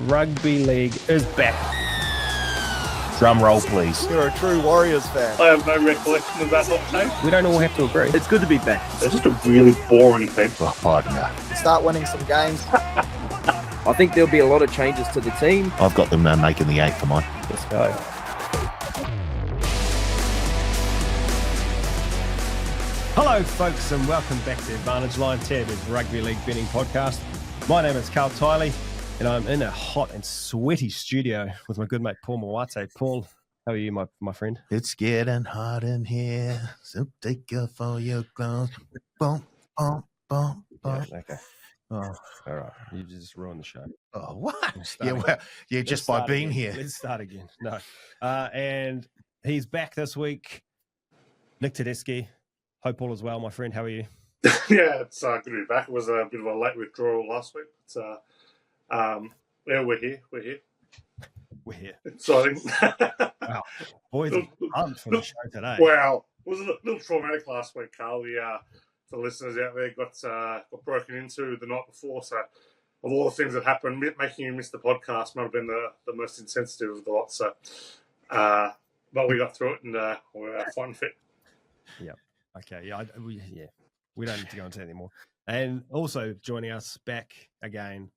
Rugby League is back. Drum roll, please. You're a true Warriors fan. I have no recollection of that hot take. We don't all have to agree. It's good to be back. They're just a really boring team. Oh, pardon me. Start winning some games. I think there'll be a lot of changes to the team. I've got them making the 8 for mine. Let's go. Hello, folks, and welcome back to Advantage Line, Tab's Rugby League Betting Podcast. My name is Carl Tiley, and I'm in a hot and sweaty studio with my good mate Paul Mawate. Paul, how are you, my friend? It's getting hot in here, so take off all your clothes. Boom, boom, boom, boom. Yeah, okay. Oh, All right. You just ruined the show. oh, what? Start Yeah, again. well, yeah, Let's just by start being again. here. Let's start again. No. And he's back this week. Nick Tedeschi. Hope all is well, my friend. How are you? Yeah, it's good to be back. It was a bit of a late withdrawal last week. But, yeah, we're here. We're here. Exciting. Wow. Boys are pumped for the show today. Wow. It was a little traumatic last week, Carl. The listeners out there got broken into the night before. So, of all the things that happened, making you miss the podcast might have been the most insensitive of the lot. So, but we got through it and we're fine and fit. Yeah. Okay. Yeah. We don't need to go into that anymore. And also joining us back again,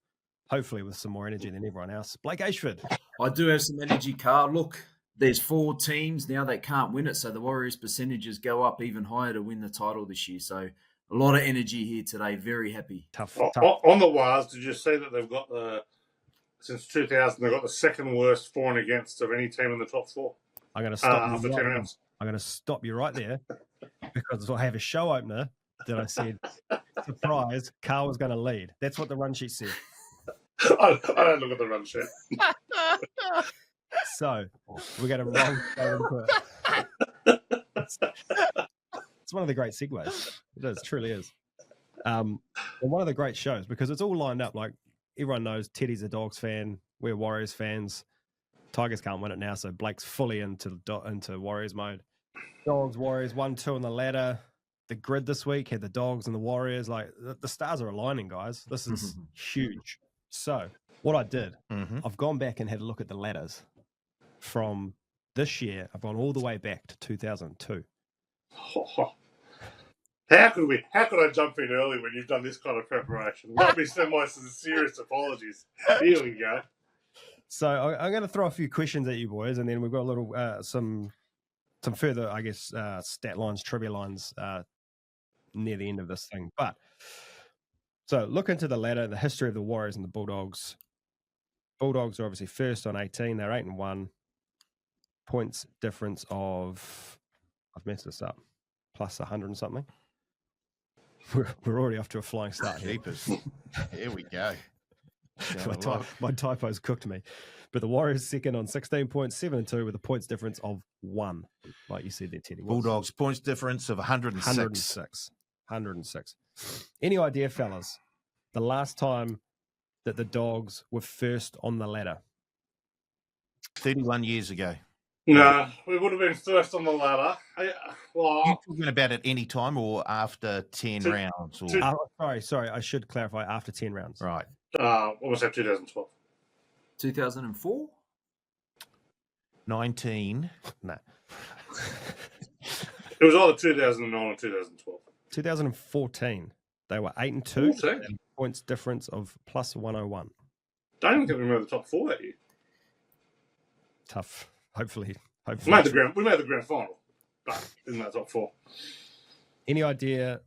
hopefully with some more energy than everyone else, Blake Ashford. I do have some energy, Carl. Look, there's 4 teams now that can't win it, so the Warriors' percentages go up even higher to win the title this year. So a lot of energy here today. Very happy. Tough. On the wires, did you see that they've got since 2000 they've got the second worst for and against of any team in the top 4 I'm going to stop after you. 10 Right rounds? I'm going to stop you right there because I have a show opener that I said, surprise, Carl was going to lead. That's what the run sheet said. I don't look at the run sheet. So we're going to roll into it. It's one of the great segues. It is, truly is. And one of the great shows because it's all lined up. Like everyone knows, Teddy's a Dogs fan. We're Warriors fans. Tigers can't win it now, so Blake's fully into Warriors mode. Dogs, Warriors, 1-2 on the ladder. The grid this week had the Dogs and the Warriors. Like the stars are aligning, guys. This is huge. So what I did, I've gone back and had a look at the ladders from this year. I've gone all the way back to 2002. How could I jump in early when you've done this kind of preparation? Let me send my sincerest apologies. Here we go. So I'm going to throw a few questions at you boys, and then we've got a little some further, I guess, stat lines, trivia lines near the end of this thing. But so look into the ladder, the history of the Warriors and the Bulldogs. Bulldogs are obviously first on 18. They're 8-1. Points difference of, I've messed this up, plus 100 and something. We're already off to a flying start here. Jeepers. Here we go. My typos cooked me. But the Warriors second on 16 points, 7-2 with a points difference of 1. Like you said there, Teddy. Bulldogs points difference of 106. 106. Any idea, fellas, the last time that the Dogs were first on the ladder? 31 years ago. No, we would have been first on the ladder. You talking about at any time or after 10 rounds? Or... Sorry. I should clarify after 10 rounds. Right. What was that, 2012? 2004? 19. No. It was either 2009 or 2012. 2014. They were 8-2. 14? Points difference of plus 101. Don't even think we made the top 4 that year. Tough. Hopefully. We made the grand final, but in that top 4. Any idea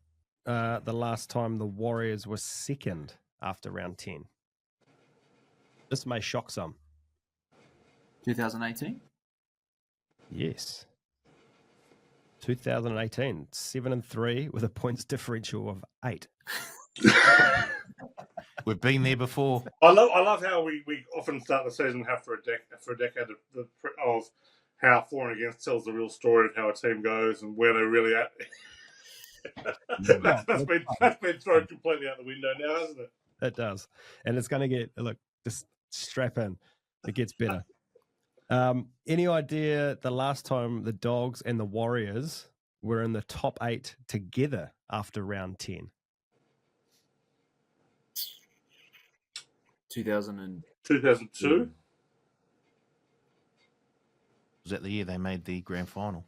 the last time the Warriors were second after round 10? This may shock some. 2018? Yes. 2018, 7-3 with a points differential of 8. We've been there before. I love how we often start the season for a decade of how for and against tells the real story of how a team goes and where they're really at. that's been thrown completely out the window now, hasn't it? It does. And it's going to get, look, just strap in. It gets better. Any idea the last time the Dogs and the Warriors were in the top 8 together after round 10? 2000 2002. Was that the year they made the grand final?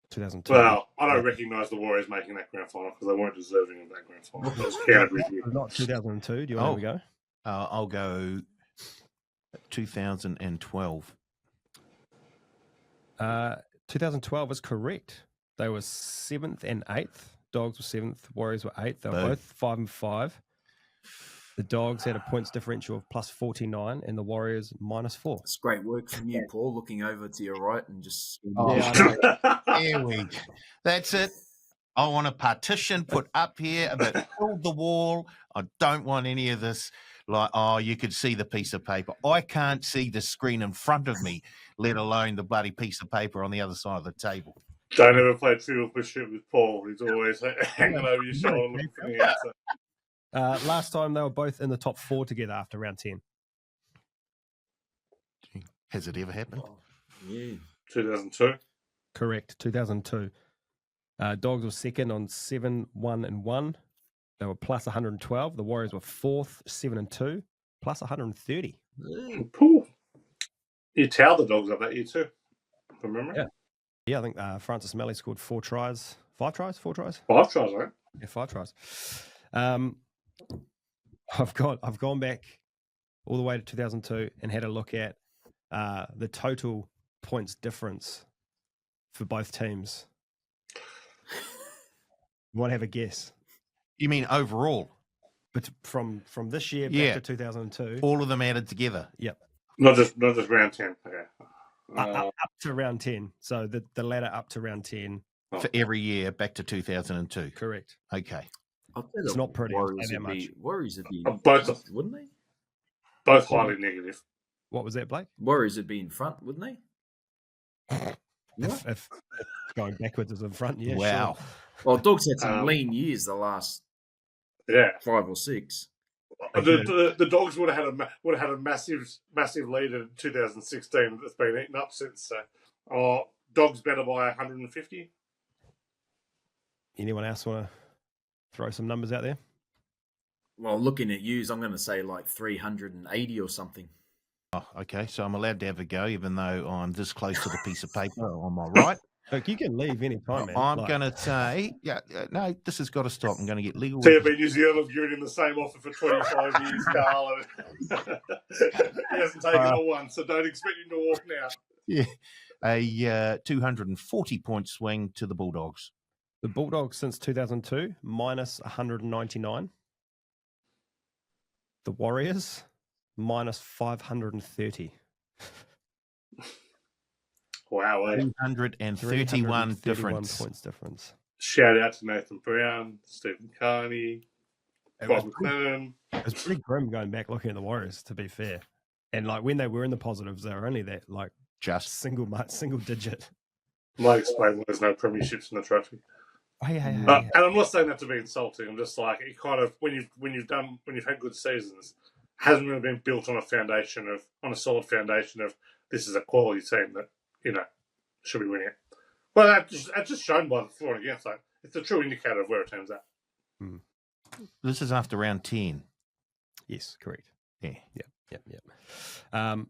2002. Well, I don't recognise the Warriors making that grand final because they weren't deserving of that grand final. It was Canterbury's year. Not 2002. Do you want to have a go? I'll go 2012. 2012 is correct. They were 7th and 8th. Dogs were 7th. Warriors were 8th. They were both 5-5. The Dogs had a points differential of plus 49 and the Warriors -4. It's great work from you, Paul, looking over to your right and just... Here we go. That's it. I want a partition put up here about build the wall. I don't want any of this. Like, you could see the piece of paper. I can't see the screen in front of me, let alone the bloody piece of paper on the other side of the table. Don't ever play Trivial Pursuit with Paul. He's always hanging over your shoulder looking for the answer. Last time they were both in the top 4 together after round 10. Has it ever happened? Yeah. 2002. Correct, 2002. Dogs were second on 7-1-1. They were plus 112. The Warriors were 4th, 7-2, plus 130. Cool. You towed the Dogs up that year too, from memory. Yeah, I think Francis Melly scored 4 tries. 5 tries? 4 tries? 5 tries, right? Yeah, 5 tries. I've gone back all the way to 2002 and had a look at the total points difference for both teams. You want to have a guess? You mean overall? But from this year back to 2002, all of them added together. Yep. Not just round 10. Okay. Up to round 10. So the ladder up to round 10 for every year back to 2002. Correct. Okay. It's not pretty. Warriors would be both, wouldn't they? Both highly negative. What was that, Blake? Warriors would be in front, wouldn't they? If going backwards is in front, yeah. Wow. Sure. Well, Dogs had some lean years the last 5 or 6. The Dogs would have had a massive lead in 2016 that's been eaten up since. So, Dogs better by 150. Anyone else want to throw some numbers out there? Well, looking at yous, I'm going to say like 380 or something. Oh, okay. So I'm allowed to have a go, even though I'm this close to the piece of paper on my right. Look, you can leave any time, man. I'm going to say, no, this has got to stop. I'm going to get legal. TFB New Zealand have given him the same offer for 25 years, Carl. He hasn't taken it once, so don't expect him to walk now. Yeah. A 240 point swing to the Bulldogs. The Bulldogs since 2002, minus 199. The Warriors, minus 530. Wow, 331 difference. Points difference. Shout out to Nathan Brown, Stephen Carney, Bob McLennan. It was pretty grim going back looking at the Warriors, to be fair. And like when they were in the positives, they were only that like just single digit. Might explain why there's no premierships in the trophy. Hey. And I'm not saying that to be insulting. I'm just like it kind of when you've had good seasons, hasn't really been built on a solid foundation of this is a quality team that should be winning it. Well, that's just shown by the for and against. Like it's a true indicator of where a team's at. This is after round 10. Yes, correct. Yeah. There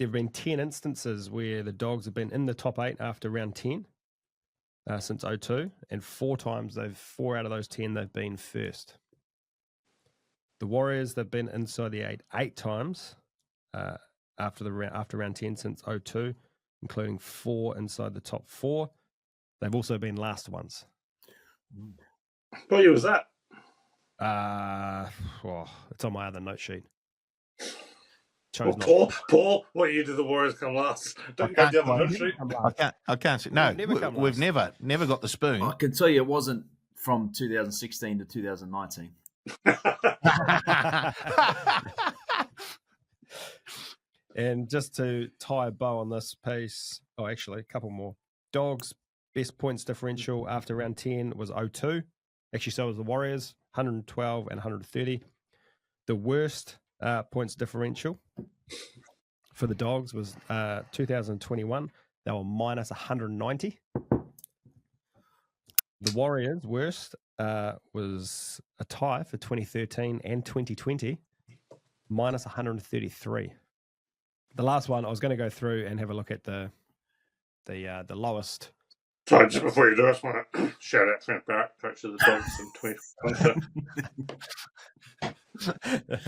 have been 10 instances where the Dogs have been in the top 8 after round 10 since 2002, and 4 out of those 10 they've been first. The Warriors, they've been inside the 8 times after round 10 since 2002, including 4 inside the top 4. They've also been last once. What year was that? It's on my other note sheet. Paul, what year did the Warriors come last? Don't go down the note sheet. I can't see. No, we've never got the spoon. I can tell you it wasn't from 2016 to 2019. And just to tie a bow on this piece, actually, a couple more. Dogs' best points differential after round 10 was 0-2. Actually, so was the Warriors, 112 and 130. The worst points differential for the Dogs was 2021. They were minus 190. The Warriors' worst was a tie for 2013 and 2020, minus 133. The last one, I was going to go through and have a look at the lowest. Sorry, just before you do, I just want to shout out Clint Barrett, coach of the Dogs in 2020.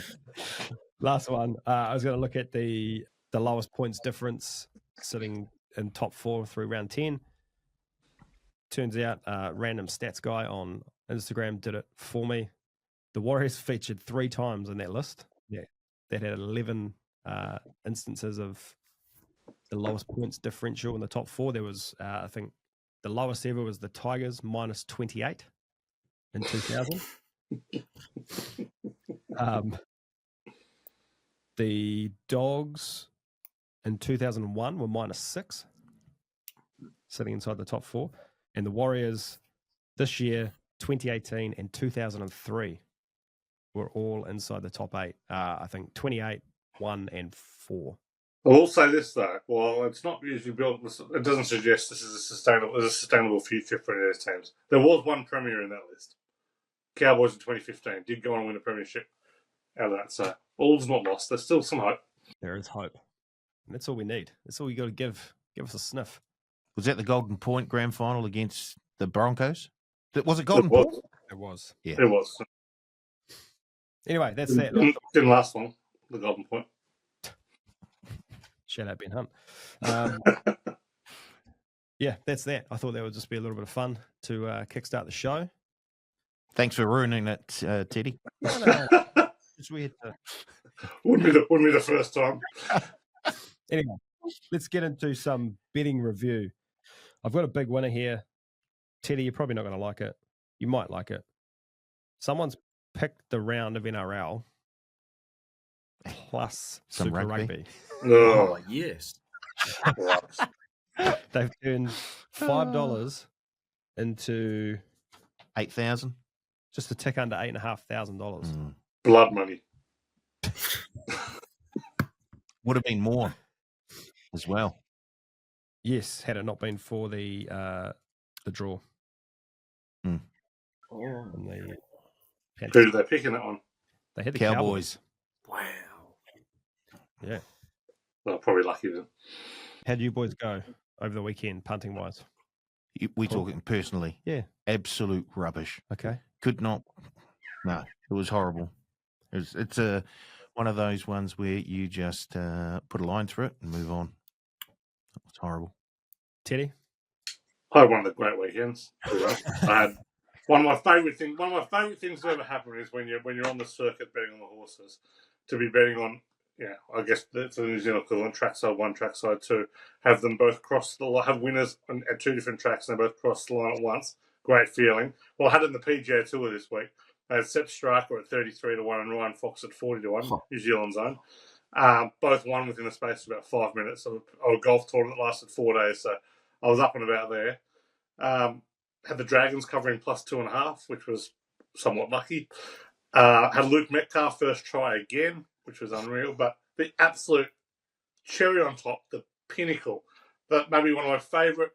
Last one, I was going to look at the lowest points difference sitting in top 4 through round 10. Turns out, random stats guy on Instagram did it for me. The Warriors featured 3 times in that list. Yeah, that had 11 instances of the lowest points differential in the top 4. There was, I think, the lowest ever was the Tigers, minus 28 in 2000. The Dogs in 2001 were minus 6, sitting inside the top 4. And the Warriors this year, 2018 and 2003, were all inside the top 8. I think 28, 1, and 4. I will say this though, while it's not usually built, it doesn't suggest this is a sustainable future for any of those teams. There was one premier in that list. Cowboys in 2015 did go on and win a premiership out of that. So all's not lost. There's still some hope. There is hope. And that's all we need. That's all you got to give us a sniff. Was that the Golden Point grand final against the Broncos? Was it Golden Point? It was. Yeah. It was. Anyway, that's that. Didn't last long, the Golden Point. Shout out Ben Hunt. Yeah, that's that. I thought that would just be a little bit of fun to kickstart the show. Thanks for ruining it, Teddy. It's weird. Wouldn't be the first time. Anyway, let's get into some betting review. I've got a big winner here. Teddy, you're probably not going to like it. You might like it. Someone's picked the round of NRL plus Some Super rugby. Rugby. Oh, Yes. They've turned $5 into 8,000. just a tick under $8,500. blood money. Would have been more as well. Yes, had it not been for the draw. Oh. And the Who Panthers. did they pick in that one? They had the Cowboys. Wow. Yeah. Well, probably lucky then. How'd you boys go over the weekend, punting wise? We talking personally. Yeah. Absolute rubbish. Okay. Could not. No, it was horrible. It's one of those ones where you just put a line through it and move on. It's horrible. Teddy? I had one of the great weekends. I had one of my favourite things to ever happen is when you're on the circuit betting on the horses, to be betting on, I guess it's a New Zealand equivalent, trackside 1, trackside 2, have them both cross the line, have winners at 2 different tracks and they both cross the line at once. Great feeling. Well, I had it in the PGA Tour this week. I had Sepp Striker at 33 to 1 and Ryan Fox at 40 to 1, New Zealand's own. Both won within the space of about 5 minutes of a golf tour that lasted 4 days, so I was up and about there. Had the Dragons covering plus 2.5, which was somewhat lucky. Had Luke Metcalf first try again, which was unreal, but the absolute cherry on top, the pinnacle, that maybe one of my favourite.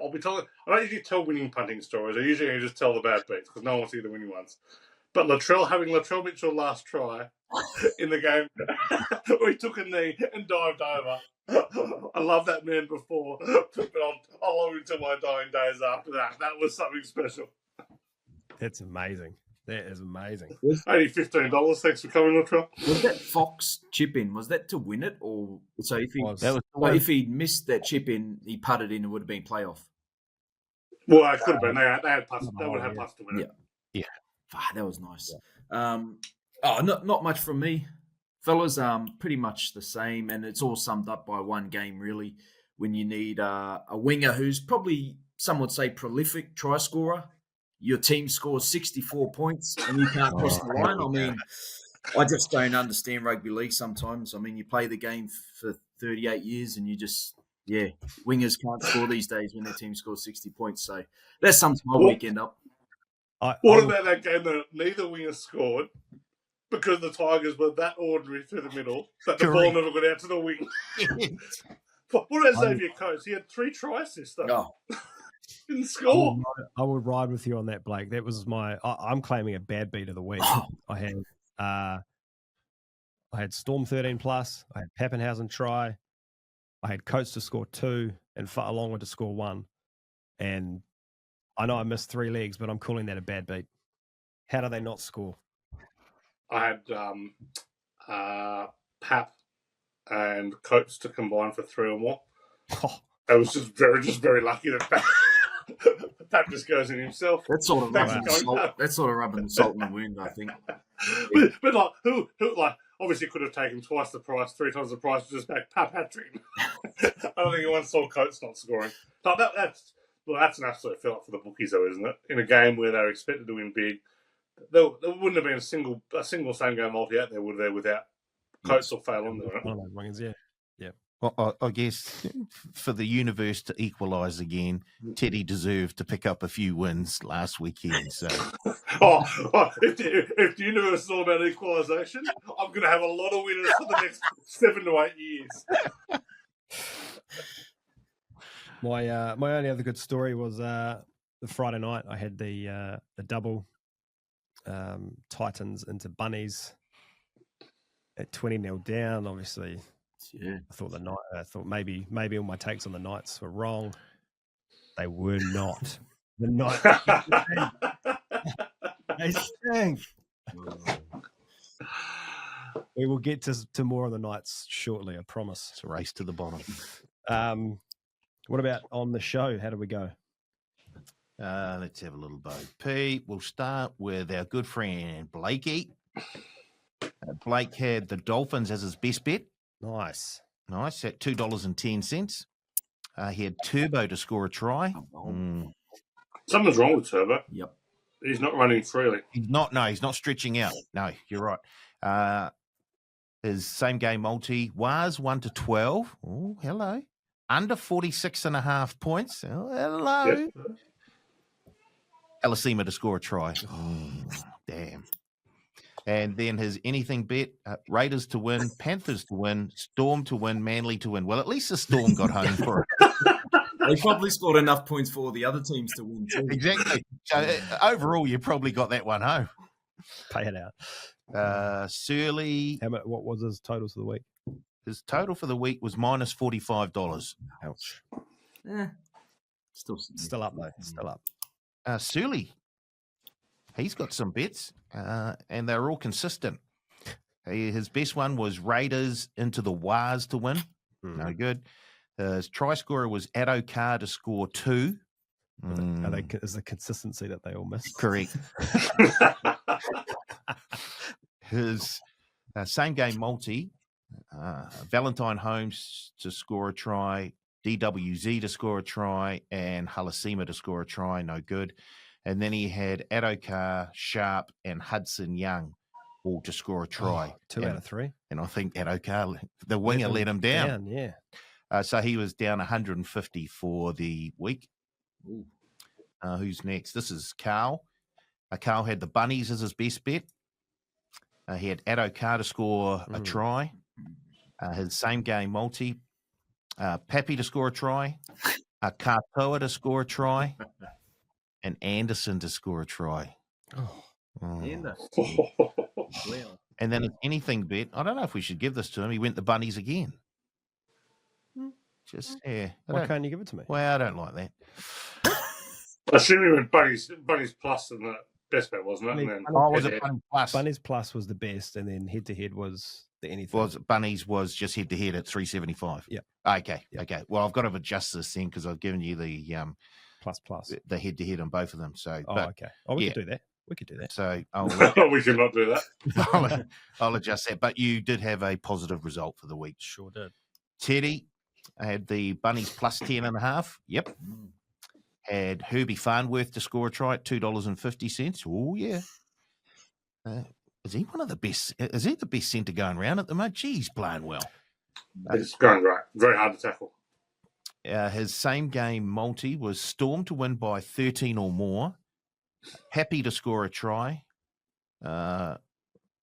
I don't usually tell winning punting stories. I usually just tell the bad beats because no one wants to hear the winning ones. But having Latrell Mitchell last try in the game where he took a knee and dived over. I love that man before, but I'll love him until my dying days after that. That was something special. That's amazing. That is amazing. Only $15. Thanks for coming, Latrell. Was that Fox chip in? Was that to win it, or so if he Was. if he'd missed that chip in, he putted in, it would have been playoff. Well, it could have been. They had putts. They would have had putts to win it. Yeah. That was nice. Not much from me, fellas. Pretty much the same, and it's all summed up by one game really. When you need a winger who's probably, some would say, prolific try scorer. Your team scores 64 points and you can't cross the line. I mean, I just don't understand rugby league sometimes. I mean, you play the game for 38 years and you just, wingers can't score these days when their team scores 60 points. So that sums my weekend up. What about that game that neither winger scored because the Tigers were that ordinary through the middle that the ball never got out to the wing? What about Xavier Coates? He had 3 try assists though. Oh. Didn't score. I would ride with you on that, Blake. That was I'm claiming a bad beat of the week. I had I had Storm 13 plus. I had Pappenhausen try. I had Coates to score 2 and Fa'alonga to score 1. And I know I missed 3 legs, but I'm calling that a bad beat. How do they not score? I had Pap and Coates to combine for 3 or more. Oh, I was just very lucky that Pap just goes in himself. That's sort of rubbing the Going salt. up. That's sort of rubbing the salt in the wound, I think. But like, who like obviously could have taken twice the price, 3 times the price, just back Pap hat-trick. I don't think anyone saw Coates not scoring. No, that's an absolute fill-up for the bookies, though, isn't it? In a game where they're expected to win big, there wouldn't have been a single same-game multi out there, would there, without Coates or Fa'alonga, right? one of those wingers, yeah. Well, I guess for the universe to equalise again, Teddy deserved to pick up a few wins last weekend. So, if the universe is all about equalisation, I'm going to have a lot of winners for the next 7 to 8 years. My only other good story was the Friday night. I had the double Titans into Bunnies at 20-0 down. Obviously, Yeah. I thought maybe all my takes on the Knights were wrong. They were not. The Knights, they stink. We will get to more on the Knights shortly, I promise. it's a race to the bottom. What about on the show? How do we go? Let's have a little Bo Peep. We'll start with our good friend Blakey. Blake had the Dolphins as his best bet. Nice. Nice, at $2.10. He had Turbo to score a try. Something's wrong with Turbo. Yep. He's not running freely. He's not stretching out. No, you're right. His same game multi was 1 to 12. Oh, hello. Under 46.5 points. Oh, hello. Yep. Alasima to score a try. Oh, damn. And then his anything bet, Raiders to win, Panthers to win, Storm to win, Manly to win. Well, at least the Storm got home for it. They probably scored enough points for the other teams to win too. Exactly. So overall, you probably got that one home. Pay it out. Surly, How much? What was his totals for the week? his total for the week was minus $45. Ouch. Still Still up though. Still up. Surly, he's got some bets, and they're all consistent. His best one was Raiders into the Wars to win. No good. His try scorer was Addo Carr to score 2. Is the consistency that they all miss? Correct. His same game multi, Valentine Holmes to score a try, DWZ to score a try, and Halasima to score a try. No good. And then he had Addo Carr, Sharp, and Hudson Young all to score a try. 2 out of 3. And I think Addo Carr, the winger, let him down. Yeah. So he was down 150 for the week. Who's next? This is Carl. Carl had the Bunnies as his best bet. He had Addo Carr to score a try. His same game multi. Pappy to score a try. Katoa to score a try. And Anderson to score a try. And then if anything bet, I don't know if we should give this to him. He went the Bunnies again. Just, yeah. Why can't you give it to me? Well, I don't like that. I assume he went Bunnies plus and the best bet, wasn't it? And then Was it Bunnies plus? Bunnies plus was the best, and then head to head was the anything. Bunnies was just head to head at 375. Yeah. Okay. Well, I've got to adjust this thing because I've given you the plus the head to head on both of them. So, okay. We could do that. We could do that. So we cannot do that. I'll adjust that. But you did have a positive result for the week. Sure did. Teddy, I had the Bunnies plus 10.5. Yep. Had Herbie Farnworth to score a try at $2.50. Oh, yeah. Is he one of the best? Is he the best centre going around at the moment? Gee, he's playing well. It's going great. Very hard to tackle. His same game multi was Storm to win by 13 or more. Happy to score a try. Must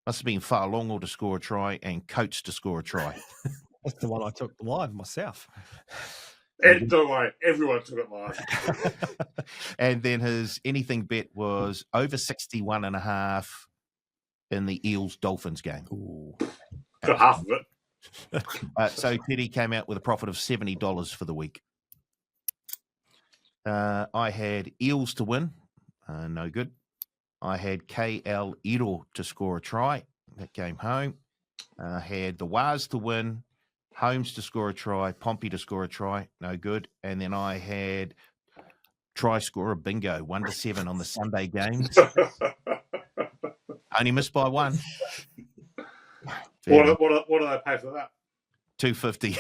have been Fa'alonga to score a try and Coates to score a try. That's the one I took live myself. Don't worry, everyone took it live. And then his anything bet was over 61.5 in the Eels Dolphins game. Ooh. Got half of it. So Teddy came out with a profit of $70 for the week. I had Eels to win. No good. I had KL Iro to score a try. That came home. I had the Waz to win. Holmes to score a try. Pompey to score a try. No good. And then I had try scorer bingo, 1-7 on the Sunday games. Only missed by one. What do they pay for that? $2.50.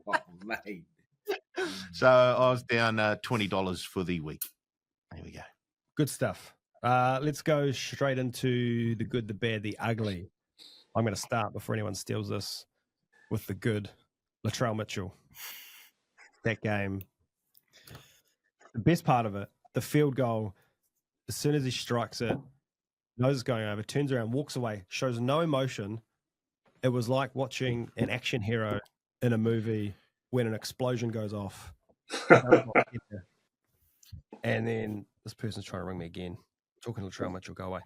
Oh, mate. So I was down $20 for the week. There we go. Good stuff. Let's go straight into the good, the bad, the ugly. I'm going to start before anyone steals this with the good. Latrell Mitchell. That game. The best part of it, the field goal, as soon as he strikes it, knows it's going over, turns around, walks away, shows no emotion. It was like watching an action hero in a movie when an explosion goes off. And then this person's trying to ring me again. Talking to Latrell Mitchell, go away.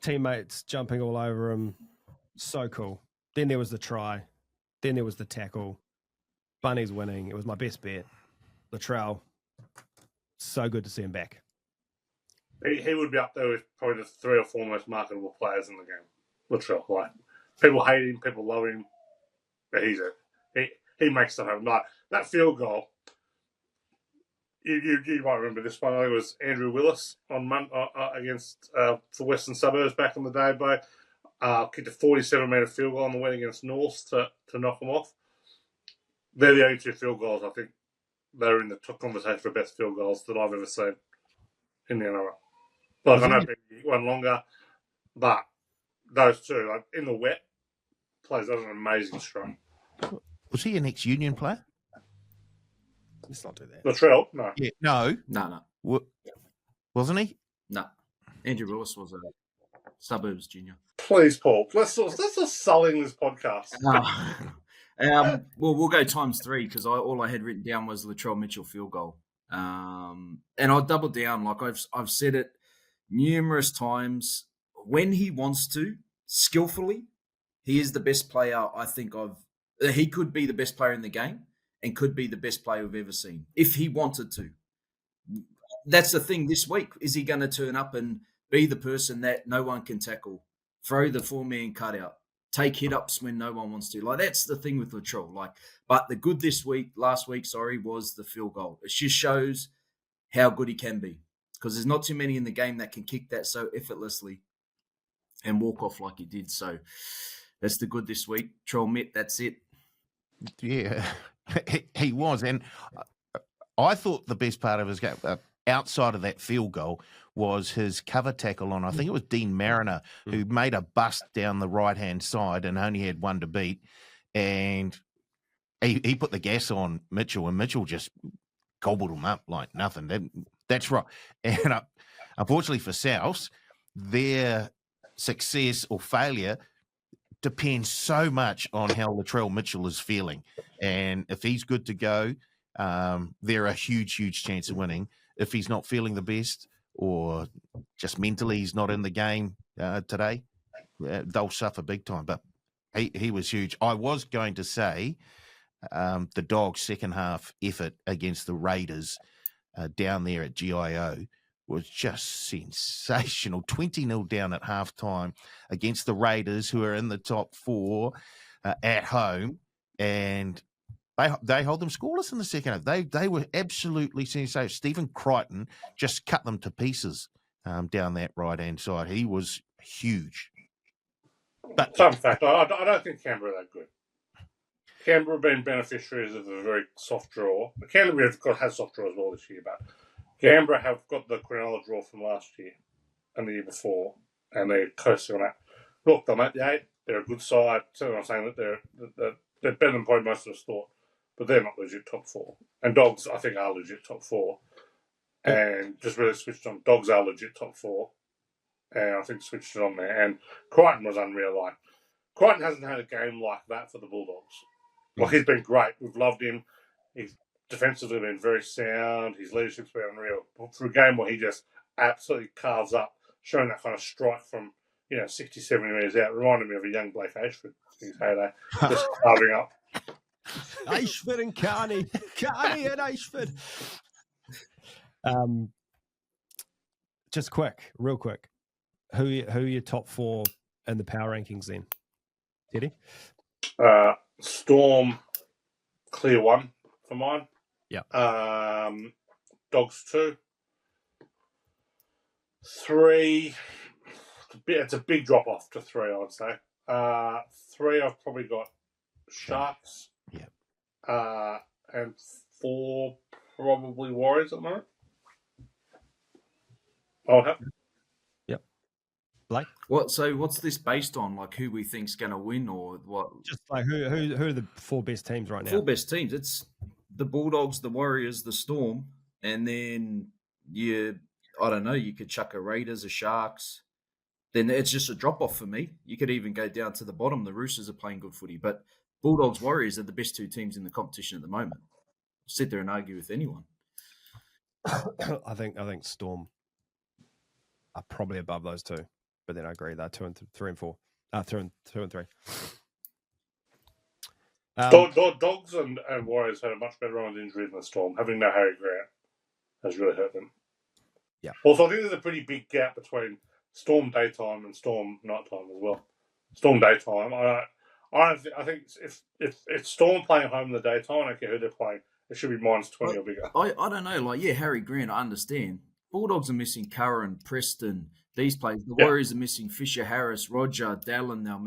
Teammates jumping all over him. So cool. Then there was the try. Then there was the tackle. Bunny's winning. It was my best bet. Latrell, so good to see him back. He would be up there with probably the 3 or 4 most marketable players in the game. Latrell, like people hate him, people love him, but he makes stuff happen. Like that field goal. You might remember this one. I think it was Andrew Willis on against for Western Suburbs back in the day. Kicked a 47-metre field goal on the win against North to knock them off. They're the only 2 field goals I think they're in the top conversation for best field goals that I've ever seen in the NRL. Like I know he won longer, but those 2, like in the wet, plays an amazing strike. Was he an ex-Union player? Let's not do that. Latrell, no. Yeah, no. No. Wasn't he? No. Andrew Willis was a Suburbs junior. Please, Paul. Let's not sulling this podcast. Well, we'll go times 3 because all I had written down was Latrell Mitchell field goal. And I'll double down. Like I've said it numerous times. When he wants to, skillfully, he is the best player I think he could be the best player in the game and could be the best player we've ever seen if he wanted to. That's the thing this week. Is he going to turn up and be the person that no one can tackle, throw the 4-man cutout, take hit-ups when no one wants to? Like, that's the thing with Latrell. Like, but the good last week, was the field goal. It just shows how good he can be because there's not too many in the game that can kick that so effortlessly and walk off like he did. So that's the good this week. Troll Mitt, that's it. Yeah, he was. And I thought the best part of his game, outside of that field goal, was his cover tackle on, I think it was Dean Mariner, who made a bust down the right-hand side and only had one to beat. And he put the gas on Mitchell, and Mitchell just gobbled him up like nothing. That's right. And unfortunately for South, their success or failure depends so much on how Latrell Mitchell is feeling. And if he's good to go, they're a huge, huge chance of winning. If he's not feeling the best or just mentally he's not in the game today, they'll suffer big time. But he was huge. I was going to say the Dogs' second half effort against the Raiders down there at GIO was just sensational. 20-0 down at halftime against the Raiders, who are in the top 4 at home, and they hold them scoreless in the second half. They were absolutely sensational. Stephen Crichton just cut them to pieces down that right-hand side. He was huge. But Fun fact, I don't think Canberra are that good. Canberra have been beneficiaries of a very soft draw. Canberra have had soft draw as well this year, but Canberra have got the Cronulla draw from last year and the year before, and they're coasting on that. Look, they'll make the 8. They're a good side. So I'm not saying that they're better than probably most of us thought, but they're not legit top 4. And Dogs, I think, are legit top 4. And just really switched on. Dogs are legit top 4. And I think switched it on there. And Crichton was unreal. Like, Crichton hasn't had a game like that for the Bulldogs. Like, he's been great. We've loved him. He's defensively been very sound. His leadership's been unreal. For a game where he just absolutely carves up, showing that kind of strike from, 60, 70 metres out. Reminded me of a young Blake Ashford in his heyday, just carving up. Ashford and Carney. Carney and Ashford. Just real quick. Who are your top 4 in the power rankings then? Teddy? Storm, clear 1 for mine. Yeah. Dogs 2. 3, it's a big drop off to 3, I would say. 3, I've probably got Sharks. Yeah. And 4, probably Warriors at the moment. I'll have. Yep. Blake? What's this based on? Like who we think's going to win, or what? Just like who are the 4 best teams right now? 4 best teams. It's the Bulldogs, the Warriors, the Storm, and then I don't know. You could chuck a Raiders, a Sharks. Then it's just a drop off for me. You could even go down to the bottom. The Roosters are playing good footy, but Bulldogs, Warriors are the best 2 teams in the competition at the moment. I'll sit there and argue with anyone. I think Storm are probably above those 2, but then I agree they're 2 and 3 and 4. 2 and 3. Dogs and Warriors had a much better run with injury than the Storm. Having no Harry Grant has really hurt them. Yeah. Also, I think there's a pretty big gap between Storm daytime and Storm nighttime as well. Storm daytime, I think if Storm playing home in the daytime, I don't care who they're playing, it should be -20 or bigger. I don't know. Like, yeah, Harry Grant, I understand. Bulldogs are missing Curran, Preston, these players. The Warriors are missing Fisher, Harris, Roger, Dallin. They're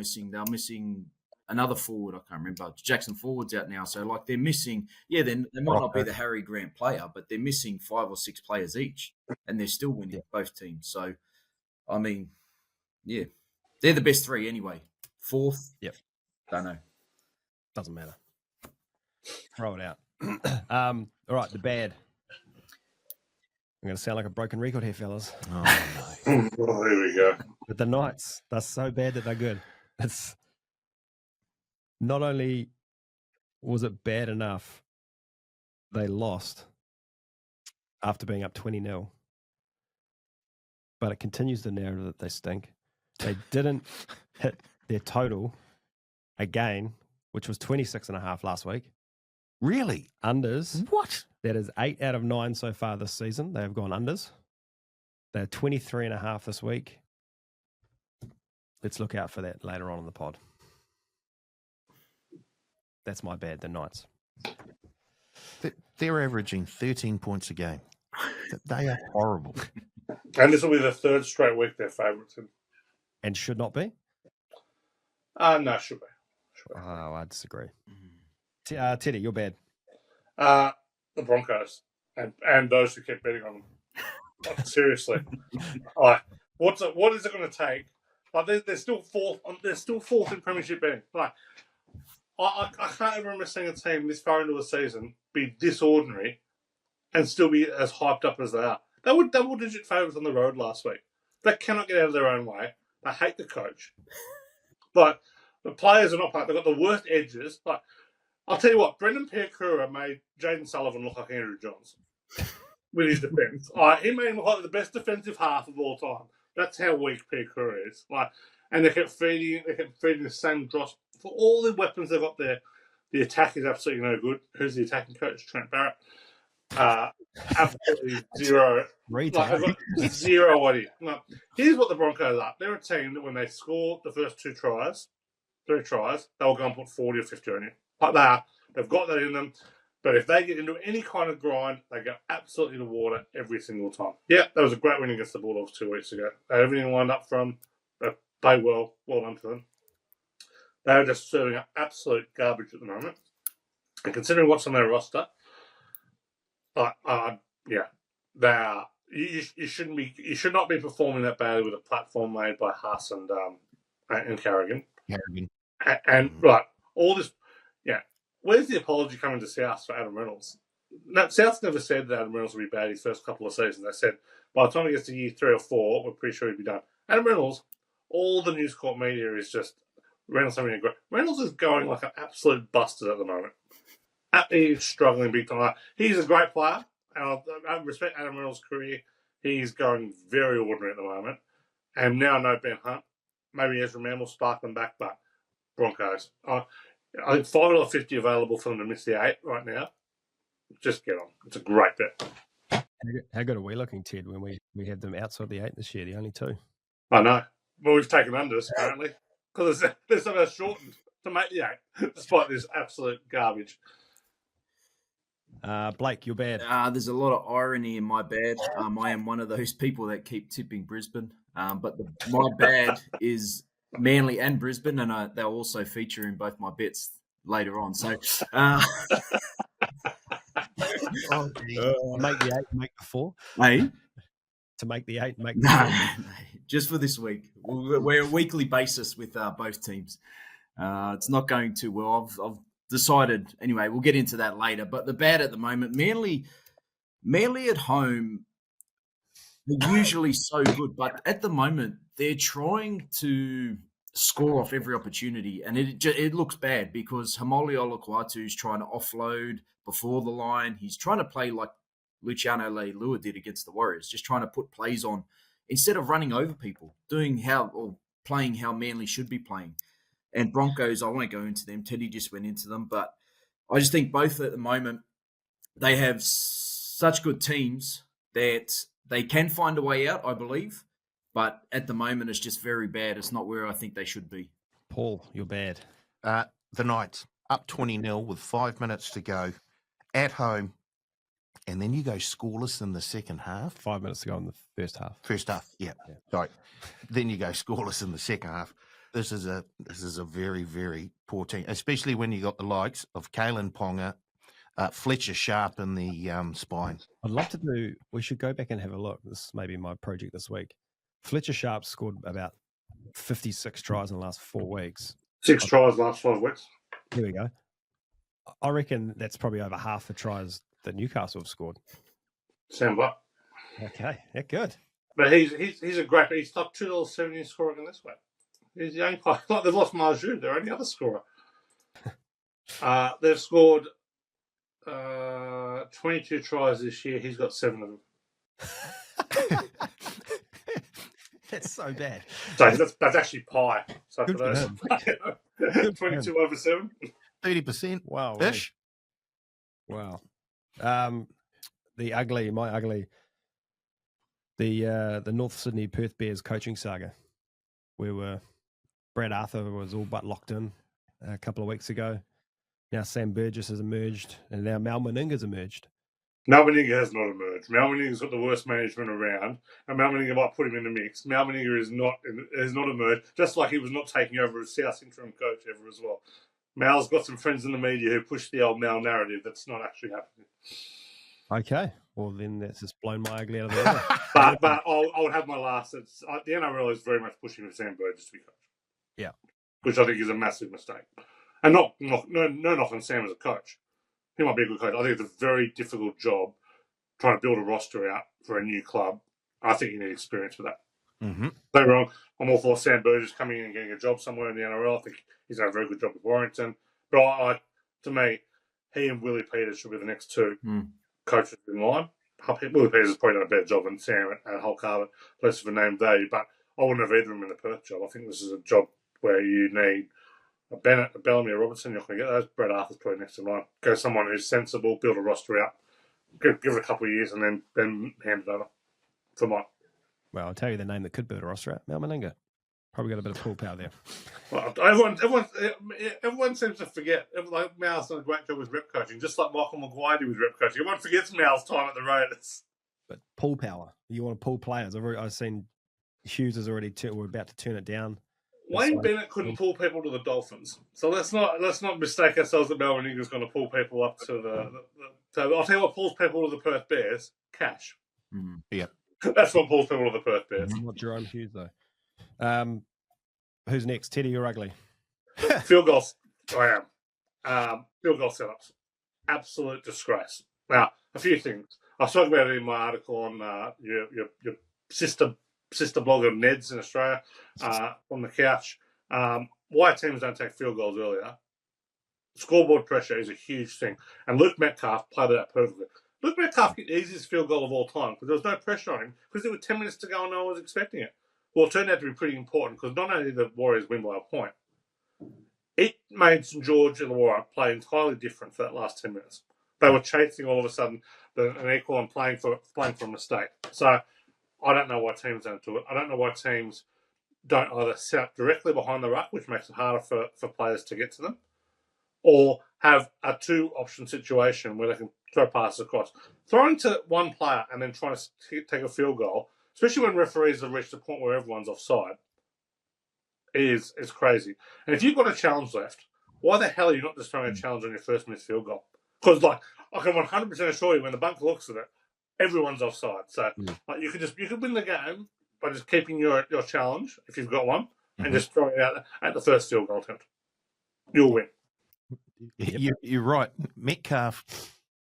missing another forward. I can't remember. Jackson Forward's out now. So, like, they're missing. Yeah, they might not be the Harry Grant player, but they're missing 5 or 6 players each, and they're still winning both teams. So, I mean, yeah, they're the best 3 anyway. 4th, don't know. Doesn't matter. Throw it out. All right, the bad. I'm going to sound like a broken record here, fellas. Oh, no. Well, here we go. But the Knights, they're so bad that they're good. It's not only was it bad enough, they lost after being up 20-0, but it continues the narrative that they stink. They didn't hit their total again, which was 26.5 last week. Really? Unders. What? That is 8 out of 9 so far this season. They have gone unders. They're 23.5 this week. Let's look out for that later on in the pod. That's my bad, the Knights. They're averaging 13 points a game. They are horrible. And this will be the 3rd straight week they're favourites in. And should not be? No, should be. Oh, I disagree. Teddy, you're bad. The Broncos and those who keep betting on them. Like, seriously, like, what is it going to take? Like, they're still 4th. They're still 4th in premiership betting. Like, I can't ever remember seeing a team this far into the season be this ordinary and still be as hyped up as they are. They were double-digit favourites on the road last week. They cannot get out of their own way. They hate the coach. But the players are not playing. They've got the worst edges. Like, I'll tell you what, Brendan Pierre-Coura made Jaden Sullivan look like Andrew Johns with his defence. He made him look like the best defensive half of all time. That's how weak Pierre-Coura is. Like, and they kept feeding the same dross. For all the weapons they've got there, the attack is absolutely no good. Who's the attacking coach? Trent Barrett. Absolutely zero. Like, I've got zero idea. No, here's what the Broncos are. They're a team that when they score the first 3 tries, they'll go and put 40 or 50 on you. Like they've got that in them. But if they get into any kind of grind, they go absolutely in the water every single time. Yeah, that was a great win against the Bulldogs 2 weeks ago. They had everything lined up for them. They played well done to them. They are just serving up absolute garbage at the moment. And considering what's on their roster, they are. You should not be performing that badly with a platform made by Haas and Carrigan. And all this. Yeah, where's the apology coming to South for Adam Reynolds? No, South's never said that Adam Reynolds would be bad his first couple of seasons. They said by the time he gets to year 3 or 4, we're pretty sure he'd be done. Adam Reynolds, all the News Corp media is just Reynolds having a great. Reynolds is going like an absolute bustard at the moment. He's struggling big time. He's a great player, and I respect Adam Reynolds' career. He's going very ordinary at the moment. And now no Ben Hunt. maybe Ezra Mann will spark them back, but Broncos. I think $5.50 available for them to miss the 8 right now. Just get on. It's a great bet. How good are we looking, Ted, when we have them outside the 8 this year, the only 2? I know. Well, we've taken unders, apparently, because they're somehow shortened to make the 8, despite this absolute garbage. Blake, you're bad. There's a lot of irony in my bad. I am one of those people that keep tipping Brisbane. But my bad is Manly and Brisbane, and they'll also feature in both my bets later on. So, make the 8, make the 4. Hey, to make the 8, make the 4. no, just for this week. We're a weekly basis with both teams. It's not going too well. I've decided anyway. We'll get into that later. But the bad at the moment, Manly at home. They're usually so good, but at the moment they're trying to score off every opportunity, and it looks bad because Hamoli Olukwatu is trying to offload before the line. He's trying to play like Luciano Leilua did against the Warriors, just trying to put plays on instead of running over people, playing how Manly should be playing. And Broncos, I won't go into them. Teddy just went into them, but I just think both at the moment they have such good teams that they can find a way out, I believe, but at the moment it's just very bad. It's not where I think they should be. Paul, you're bad. The Knights up 20-0 with 5 minutes to go at home, and then you go scoreless in the second half. 5 minutes to go in the first half. First half, yeah. Sorry. Then you go scoreless in the second half. This is a very, very poor team, especially when you got the likes of Kalen Ponga, Fletcher Sharp in the spine. I'd love to do. We should go back and have a look. This may be my project this week. Fletcher Sharp scored about 56 tries in the last 4 weeks. 6 tries last 5 weeks. Here we go. I reckon that's probably over half the tries that Newcastle have scored. Sound right. Okay, yeah, good. But he's a great. He's top $2.70 scorer in this way. He's the only player. Like they've lost Marju. They're only other scorer. They've scored 22 tries this year. He's got 7 of them. That's so bad. So that's actually pie. So Good for those, 22 over 7. 30%. Wow. Ish. Wow. The North Sydney Perth Bears coaching saga, where Brad Arthur was all but locked in a couple of weeks ago. Now Sam Burgess has emerged, and now Mal Meninga's emerged. Mal Meninga has not emerged. Mal Meninga's got the worst management around, and Mal Meninga might put him in the mix. Mal Meninga has not emerged, just like he was not taking over as South interim coach ever as well. Mal's got some friends in the media who push the old Mal narrative that's not actually happening. Okay, well then that's just blown my ugly out of the water. but I would have my last. The NRL is very much pushing for Sam Burgess to be coach. Yeah, which I think is a massive mistake, and no knock on Sam as a coach. He might be a good coach. I think it's a very difficult job trying to build a roster out for a new club. I think you need experience for that. Mm-hmm. Don't wrong. I'm all for Sam Burgess coming in and getting a job somewhere in the NRL. I think he's done a very good job with Warrington. But to me, he and Willie Peters should be the next 2 coaches in line. Willie Peters has probably done a better job than Sam at Hull Carbon, less of a name value. But I wouldn't have either of them in the Perth job. I think this is a job where you need a Bennett, a Bellamy, a Robertson. You're not going to get those. Brett Arthur's probably next in line. Go someone who's sensible, build a roster out, give it a couple of years, and then hand it over for mine. Well, I'll tell you the name that could build a roster out. Mal Meninga. Probably got a bit of pull power there. Well, everyone seems to forget. Like Mal's done a great job with rep coaching, just like Michael Maguire did with rep coaching. Everyone forgets Mal's time at the Raiders. But pull power. You want to pull players. I've seen Hughes is already we're about to turn it down. Wayne Bennett couldn't pull people to the Dolphins, so let's not mistake ourselves that Mal Meninga's going to pull people up to the. I'll tell you what pulls people to the Perth Bears: cash. Mm-hmm. Yeah, that's what pulls people to the Perth Bears. Not Jerome Hughes though. Who's next? Teddy or Ugly? Field goals. I am. Field goal setups. Absolute disgrace. Now, a few things. I was talking about it in my article on your sister blogger Ned's in Australia on the couch. Why teams don't take field goals earlier. Scoreboard pressure is a huge thing. And Luke Metcalf played it out perfectly. Luke Metcalf hit the easiest field goal of all time because there was no pressure on him because there were 10 minutes to go and no one was expecting it. Well, it turned out to be pretty important because not only did the Warriors win by a point, it made St George and the Warriors play entirely different for that last 10 minutes. They were chasing all of a sudden an equal and playing for a mistake. So I don't know why teams don't do it. I don't know why teams don't either set up directly behind the ruck, which makes it harder for players to get to them, or have a two-option situation where they can throw passes across. Throwing to one player and then trying to take a field goal, especially when referees have reached the point where everyone's offside, is crazy. And if you've got a challenge left, why the hell are you not just throwing a challenge on your first missed field goal? Because, like, I can 100% assure you, when the bunker looks at it, everyone's offside. So, like, you could win the game by just keeping your challenge, if you've got one, and just throwing it out at the first field goal attempt. You'll win. You're right. Metcalf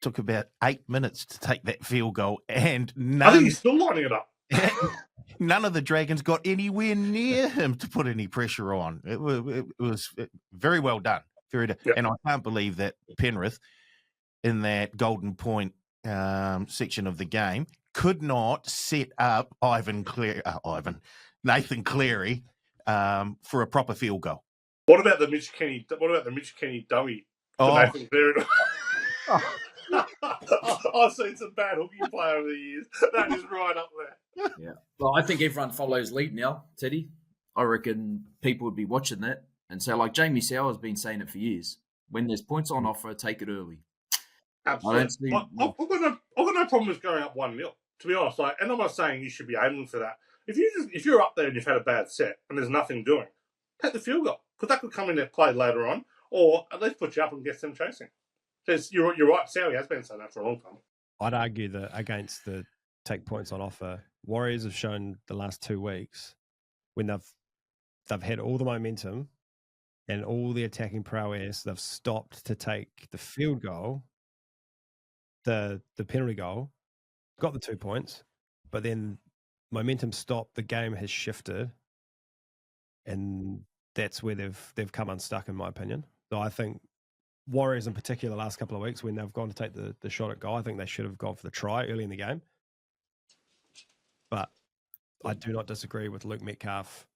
took about 8 minutes to take that field goal, and I think he's still lining it up. none of the Dragons got anywhere near him to put any pressure on. It was very well done. Yep. And I can't believe that Penrith, in that Golden Point section of the game, could not set up Nathan Cleary for a proper field goal. What about the Mitch Kenny dummy? Nathan Cleary? I've seen some bad hooking play over the years. That is right up there. Yeah. Well, I think everyone follows lead now, Teddy. I reckon people would be watching that and say, like Jamie Sowers has been saying it for years, when there's points on offer, take it early. Absolutely. I've got no problem with going up 1-0, to be honest. Like, and I'm not saying you should be aiming for that. If you're up there and you've had a bad set and there's nothing doing, take the field goal, because that could come into play later on, or at least put you up and get them chasing. Because you're right, Sowie has been saying that for a long time. I'd argue that against the take points on offer, Warriors have shown the last 2 weeks when they've had all the momentum and all the attacking prowess, they've stopped to take the field goal, the penalty goal, got the 2 points, but then momentum stopped, the game has shifted, and that's where they've come unstuck, in my opinion. So I think Warriors in particular, the last couple of weeks, when they've gone to take the shot at goal, I think they should have gone for the try early in the game. But I do not disagree with Luke Metcalf.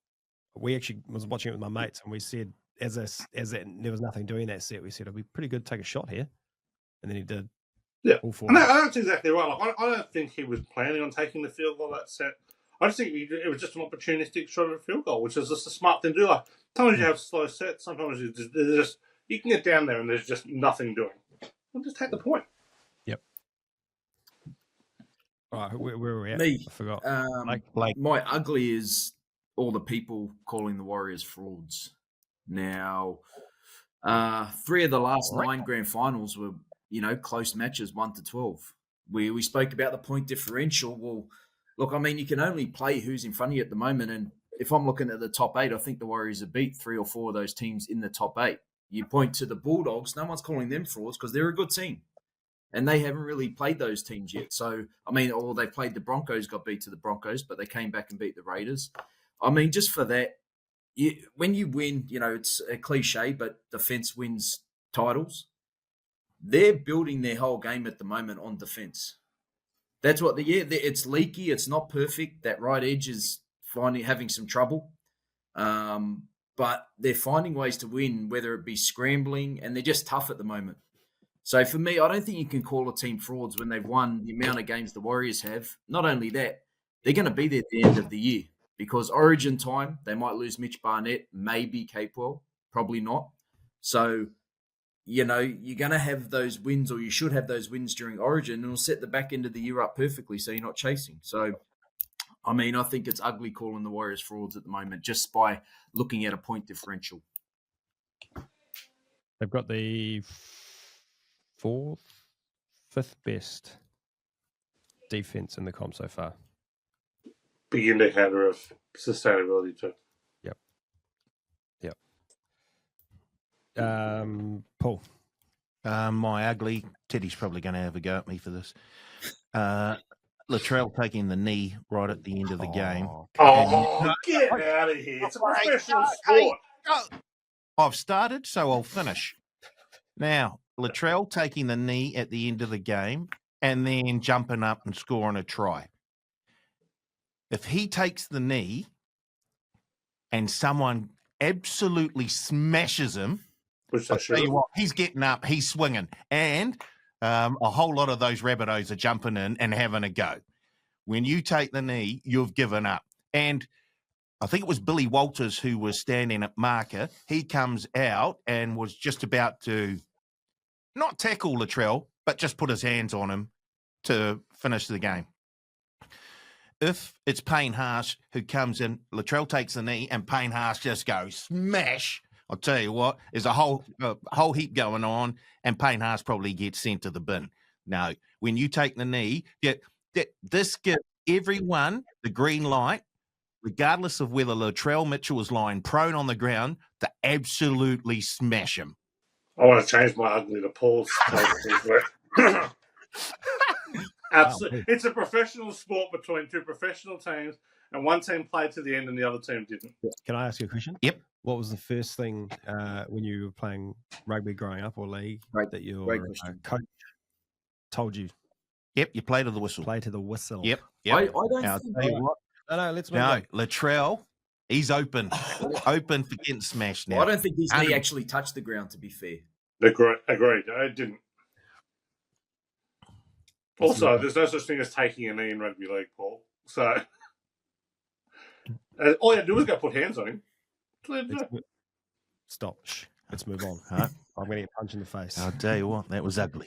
We actually was watching it with my mates, and we said, as there was nothing doing that set, we said, it'd be pretty good to take a shot here. And then he did. Yeah. All four. And that's exactly right. Like, I don't think he was planning on taking the field goal that set. I just think it was just an opportunistic shot at a field goal, which is just a smart thing to do. Like, sometimes you have slow sets, sometimes you can get down there and there's just nothing doing. Well, just take the point. Yep. All right, where were we at? Me. I forgot. My ugly is all the people calling the Warriors frauds. Now, 3 of the last 9 grand finals were, close matches, 1-12. We spoke about the point differential. Well, look, I mean, you can only play who's in front of you at the moment. And if I'm looking at the top 8, I think the Warriors have beat 3 or 4 of those teams in the top 8. You point to the Bulldogs, no one's calling them frauds because they're a good team. And they haven't really played those teams yet. So, I mean, or they played the Broncos, got beat to the Broncos, but they came back and beat the Raiders. I mean, just for that, when you win, it's a cliche, but defense wins titles. They're building their whole game at the moment on defense. That's what it's leaky. It's not perfect. That right edge is having some trouble. But they're finding ways to win, whether it be scrambling, and they're just tough at the moment. So for me, I don't think you can call a team frauds when they've won the amount of games the Warriors have. Not only that, they're going to be there at the end of the year because Origin time, they might lose Mitch Barnett, maybe Capewell, probably not. So, you're going to have those wins, or you should have those wins during Origin, and it'll set the back end of the year up perfectly so you're not chasing. So, I mean, I think it's ugly calling the Warriors frauds at the moment just by looking at a point differential. They've got the 5th best defense in the comp so far. Big indicator of sustainability too. Yep. Paul. My ugly, Teddy's probably going to have a go at me for this. Latrell taking the knee right at the end of the game. Get out of here. It's a professional sport. I've started, so I'll finish. Now, Latrell taking the knee at the end of the game and then jumping up and scoring a try. If he takes the knee and someone absolutely smashes him, Which I'll they tell should. you what, he's getting up, he's swinging, and a whole lot of those Rabbitohs are jumping in and having a go. When you take the knee, you've given up. And I think it was Billy Walters who was standing at marker. He comes out and was just about to not tackle Latrell, but just put his hands on him to finish the game. If it's Payne Haas who comes in, Latrell takes the knee and Payne Haas just goes smash. I'll tell you what, there's a whole heap going on, and Payne Haas probably gets sent to the bin. No, when you take the knee, this gives everyone the green light, regardless of whether Latrell Mitchell is lying prone on the ground, to absolutely smash him. I want to change my ugly to Paul's. Absolutely. It's a professional sport between two professional teams, and one team played to the end and the other team didn't. Can I ask you a question? Yep. What was the first thing when you were playing rugby growing up or league that your coach told you? Yep, you play to the whistle. Play to the whistle. Yep. I don't think No, let's move on. Latrell, he's open for getting smashed now. I don't think his knee actually touched the ground, to be fair. Agreed. It didn't. Also, there's no such thing as taking a knee in rugby league, Paul. So all you have to do is go put hands on him. Stop. Shh. Let's move on. Huh? I'm going to get punched in the face. I'll tell you what, that was ugly.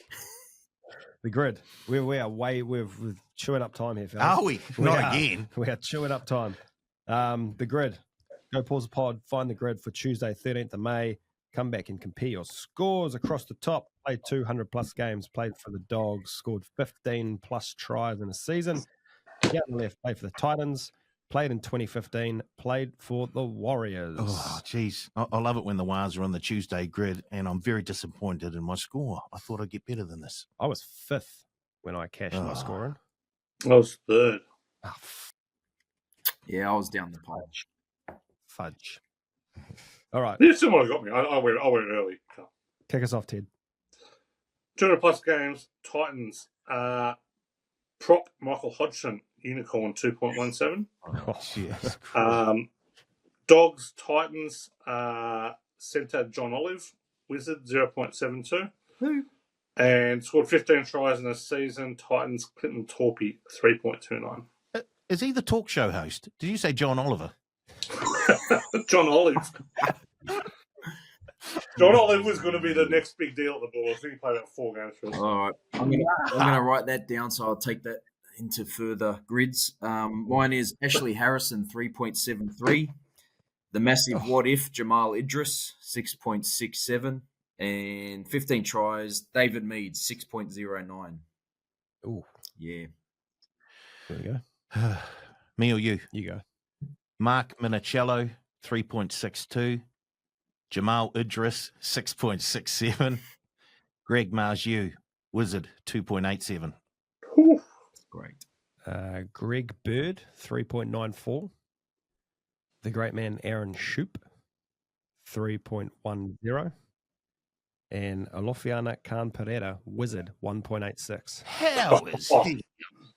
The grid. We're chewing up time here, fellas. Are we? Not again. We are chewing up time. The grid. Go pause the pod. Find the grid for Tuesday, 13th of May. Come back and compare your scores across the top. Played 200-plus games. Played for the Dogs. Scored 15-plus tries in a season. Down the left, played for the Titans. Played in 2015. Played for the Warriors. Oh, geez. I love it when the Wars are on the Tuesday grid, and I'm very disappointed in my score. I thought I'd get better than this. I was 5th when I cashed my scoring. I was 3rd. Oh, Yeah, I was down the page. fudge. All right. You still might have got me. I went early. Kick us off, Ted. 200-plus games. Titans. Prop Michael Hodgson. Unicorn 2.17. Oh, yes. Dogs, Titans, centre John Olive, Wizard 0.72. And scored 15 tries in a season. Titans, Clinton Torpy 3.29. Is he the talk show host? Did you say John Oliver? John Olive. John Olive was going to be the next big deal at the Bulldogs. I think he played about 4 games for us. All right. I'm gonna write that down, so I'll take that into further grids. Mine is Ashley Harrison, 3.73. The massive what if, Jamal Idris, 6.67. And 15 tries, David Mead, 6.09. Ooh. Yeah. There you go. Me or you? You go. Mark Minicello, 3.62. Jamal Idris, 6.67. Greg Marju, Wizard, 2.87. Great. Greg Bird, 3.94. The great man Aaron Shoop, 3.10. And Alofiana Khan Pereira, Wizard, 1.86. How is he?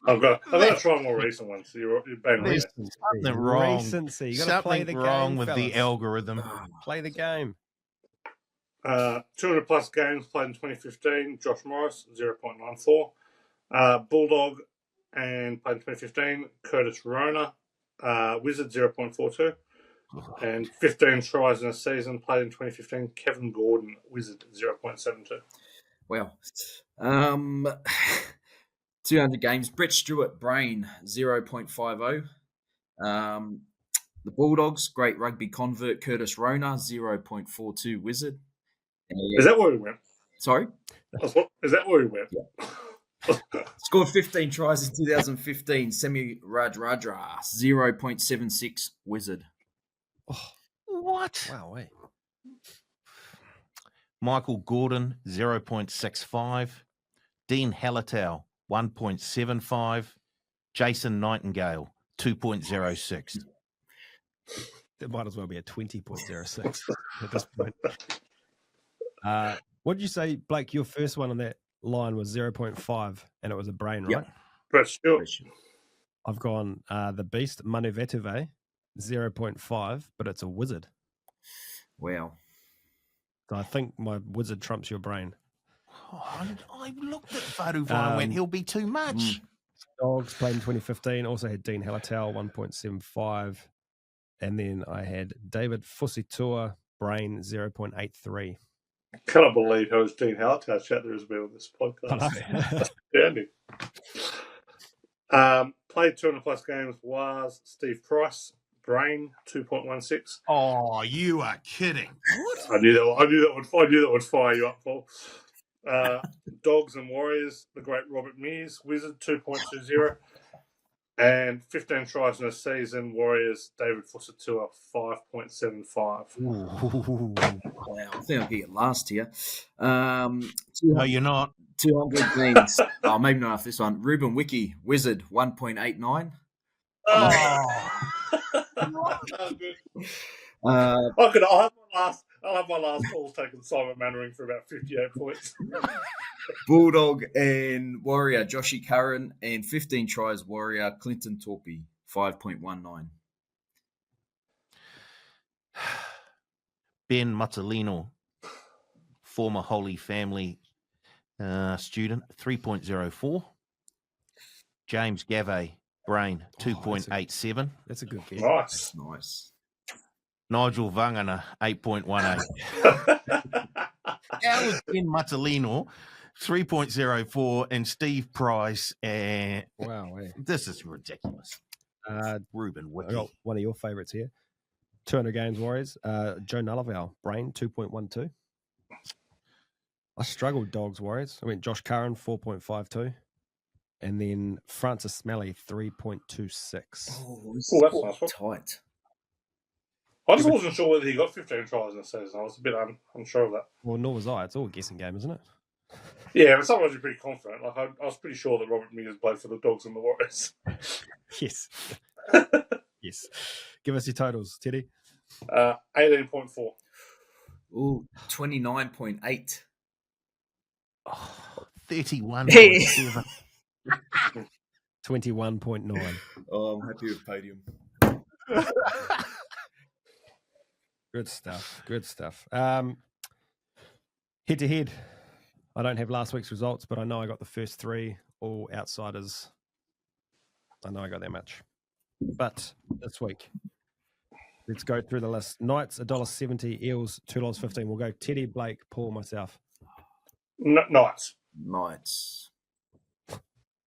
I've got to try more recent ones. So you're bang on. Something wrong. Recency. You got to play the game. Something wrong with fellas. the algorithm. Play the game. 200-plus games played in 2015. Josh Morris, 0.94. Bulldog and played in 2015. Curtis Rona, Wizard, 0.42. And 15 tries in a season played in 2015. Kevin Gordon, Wizard, 0.72. Well, 200 games. Brett Stewart, Brain, 0.50. The Bulldogs, great rugby convert, Curtis Rona, 0.42 Wizard. Is that where we went? Sorry? Is that where we went? Yeah. Scored 15 tries in 2015. Semi Radradra, 0.76 Wizard. Oh, what? Wow, wait. Michael Gordon, 0.65. Dean Hallertau, 1.75. Jason Nightingale, 2.06. That might as well be a 20.06 at this point. What did you say, Blake? Your first one on that line was 0.5, and it was a brain, right? Yep. Brett Stewart. I've gone the beast, Manu Vetuve, 0.5, but it's a wizard. Wow. So I think my wizard trumps your brain. Oh, I looked at Faruva and went, he'll be too much. Dogs played in 2015. Also had Dean Hallertau, 1.75. And then I had David Fusitua, brain, 0.83. Cannot believe how much Dean Hallertau chat there has been on this podcast. Outstanding. Played 200 plus games was Steve Price, brain, 2.16. Oh, you are kidding. I knew that would fire you up, Paul. Dogs and Warriors, the great Robert Mears, Wizard, 2.20. And 15 tries in a season, Warriors, David Fusitua, 5.75. Wow. I think I'll get last here. No, you're not. 200 games. Oh, maybe not after this one. Ruben Wiki, Wizard, 1.89. I'll have my last balls taken Simon Mannering for about 58 points. Bulldog and Warrior, Joshy Curran, and 15 tries Warrior, Clinton Torpy, 5.19. Ben Mazzolino, former Holy Family student, 3.04. James Gavay, brain, 2.87. That's a good get. Nice. Nice. Nigel Vangana, 8.18. How was Ben Mazzolino, 3.04, and Steve Price, Wow. this is ridiculous. Ruben I Wiki. got one of your favourites here. 200 games Warriors. Joe Nullival, brain, 2.12. I struggled Dogs Warriors. I went Josh Curran, 4.52. And then Francis Smelly, 3.26. Oh, that's nice one. tight. I just wasn't sure whether he got 15 tries in the season. I was a bit unsure of that. Well, nor was I. It's all a guessing game, isn't it? Yeah, but sometimes you're pretty confident. Like I was pretty sure that Robert Mears played for the Dogs and the Warriors. Yes. Yes. Give us your totals, Teddy. 18.4. Ooh, 29.8. 31.7. 21.9. Oh, I'm happy with podium. Good stuff. Good stuff. Head to head. I don't have last week's results, but I know I got the first three, all outsiders. I know I got that much. But this week, let's go through the list. Knights, $1.70. Eels, $2.15. We'll go Teddy, Blake, Paul, myself. Knights. Knights.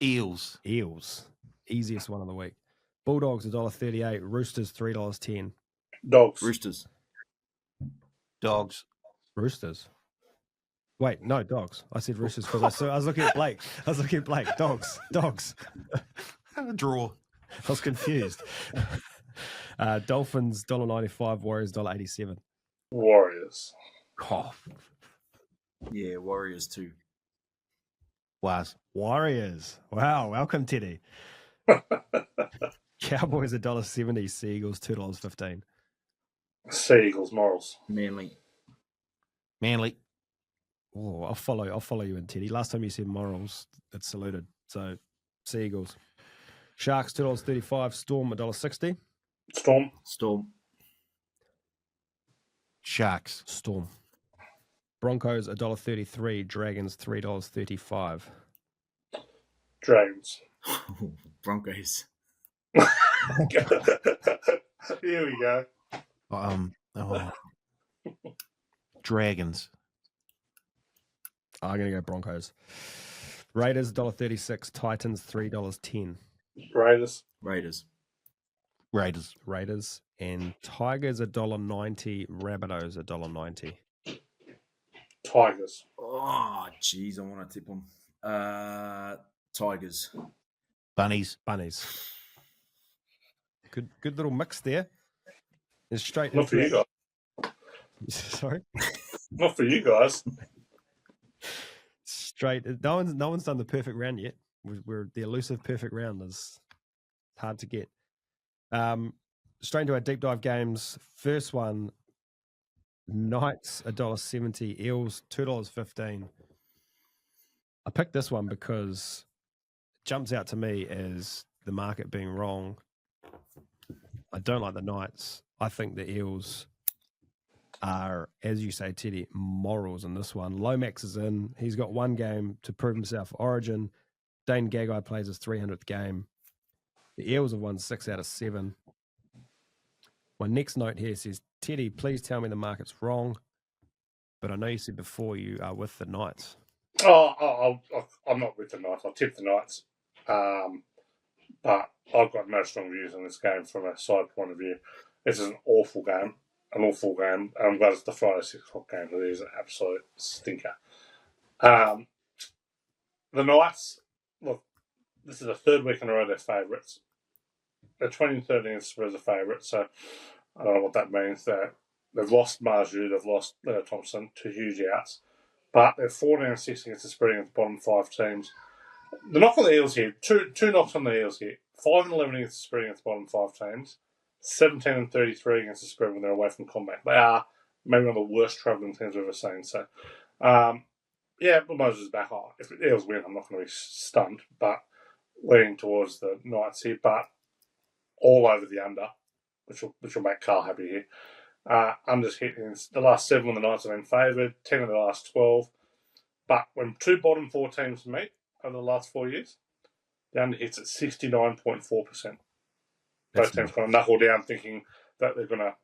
Eels. Easiest one of the week. Bulldogs, $1.38. Roosters, $3.10. Dogs. Roosters. Wait, no, dogs. I said Roosters because I was looking at Blake. Dogs. Draw. I was confused. Dolphins, $1.95. Warriors, $1.87. Warriors. Oh, Yeah, Warriors too. Warriors. Wow, welcome, Teddy. Cowboys, $1.70. Seagulls, $2.15. Seagulls. Morals. Manly. Oh, I'll follow you in, Teddy. Last time you said morals, it's saluted. So, Seagulls. Sharks, $2.35. Storm, $1.60. Storm. Sharks. Storm. Broncos, $1.33. Dragons, $3.35. Dragons. Broncos. Here we go. Dragons. I'm going to go Broncos. Raiders, $1.36. Titans, $3.10. Raiders. And Tigers, $1.90. Rabbitohs, $1.90. Tigers. Oh, jeez, I want to tip them. Tigers. Bunnies. Good little mix there. It's straight Not for you guys. Sorry? Not for you guys. Straight. No one's done the perfect round yet. We're the elusive perfect round is hard to get. Straight into our deep dive games. First one, Knights, $1.70. Eels, $2.15. I picked this one because it jumps out to me as the market being wrong. I don't like the Knights. I think the Eels are, as you say, Teddy, morals in this one. Lomax is in. He's got one game to prove himself for Origin. Dane Gagai plays his 300th game. The Eels have won 6 out of 7. My next note here says, Teddy, please tell me the market's wrong. But I know you said before you are with the Knights. I'm not with the Knights. I'll tip the Knights. But I've got no strong views on this game from a side point of view. This is an awful game. I'm glad it's the Friday 6 o'clock game. It is an absolute stinker. The Knights, look, this is the third week in a row they're favourites. They're 2013 Spurs are favourites, so I don't know what that means. They've lost Marju, they've lost Thompson, 2 huge outs. But they're 14 and 6 against the spread against the bottom 5 teams. The knock on the Eels here, two knocks on the Eels here. 5 and 11 against the spread against the bottom 5 teams. 17 and 33 against the spread when they're away from combat. They are maybe one of the worst travelling teams we've ever seen. So, yeah, but Moses is back. If the Eels win, I'm not going to be stunned, but leaning towards the Knights here, but all over the under, which will make Carl happy here. Unders hit in the last 7 when the Knights have been favoured, 10 of the last 12. But when 2 bottom 4 teams meet over the last 4 years, the under hits at 69.4%. Both teams kind of knuckle down thinking that they're going to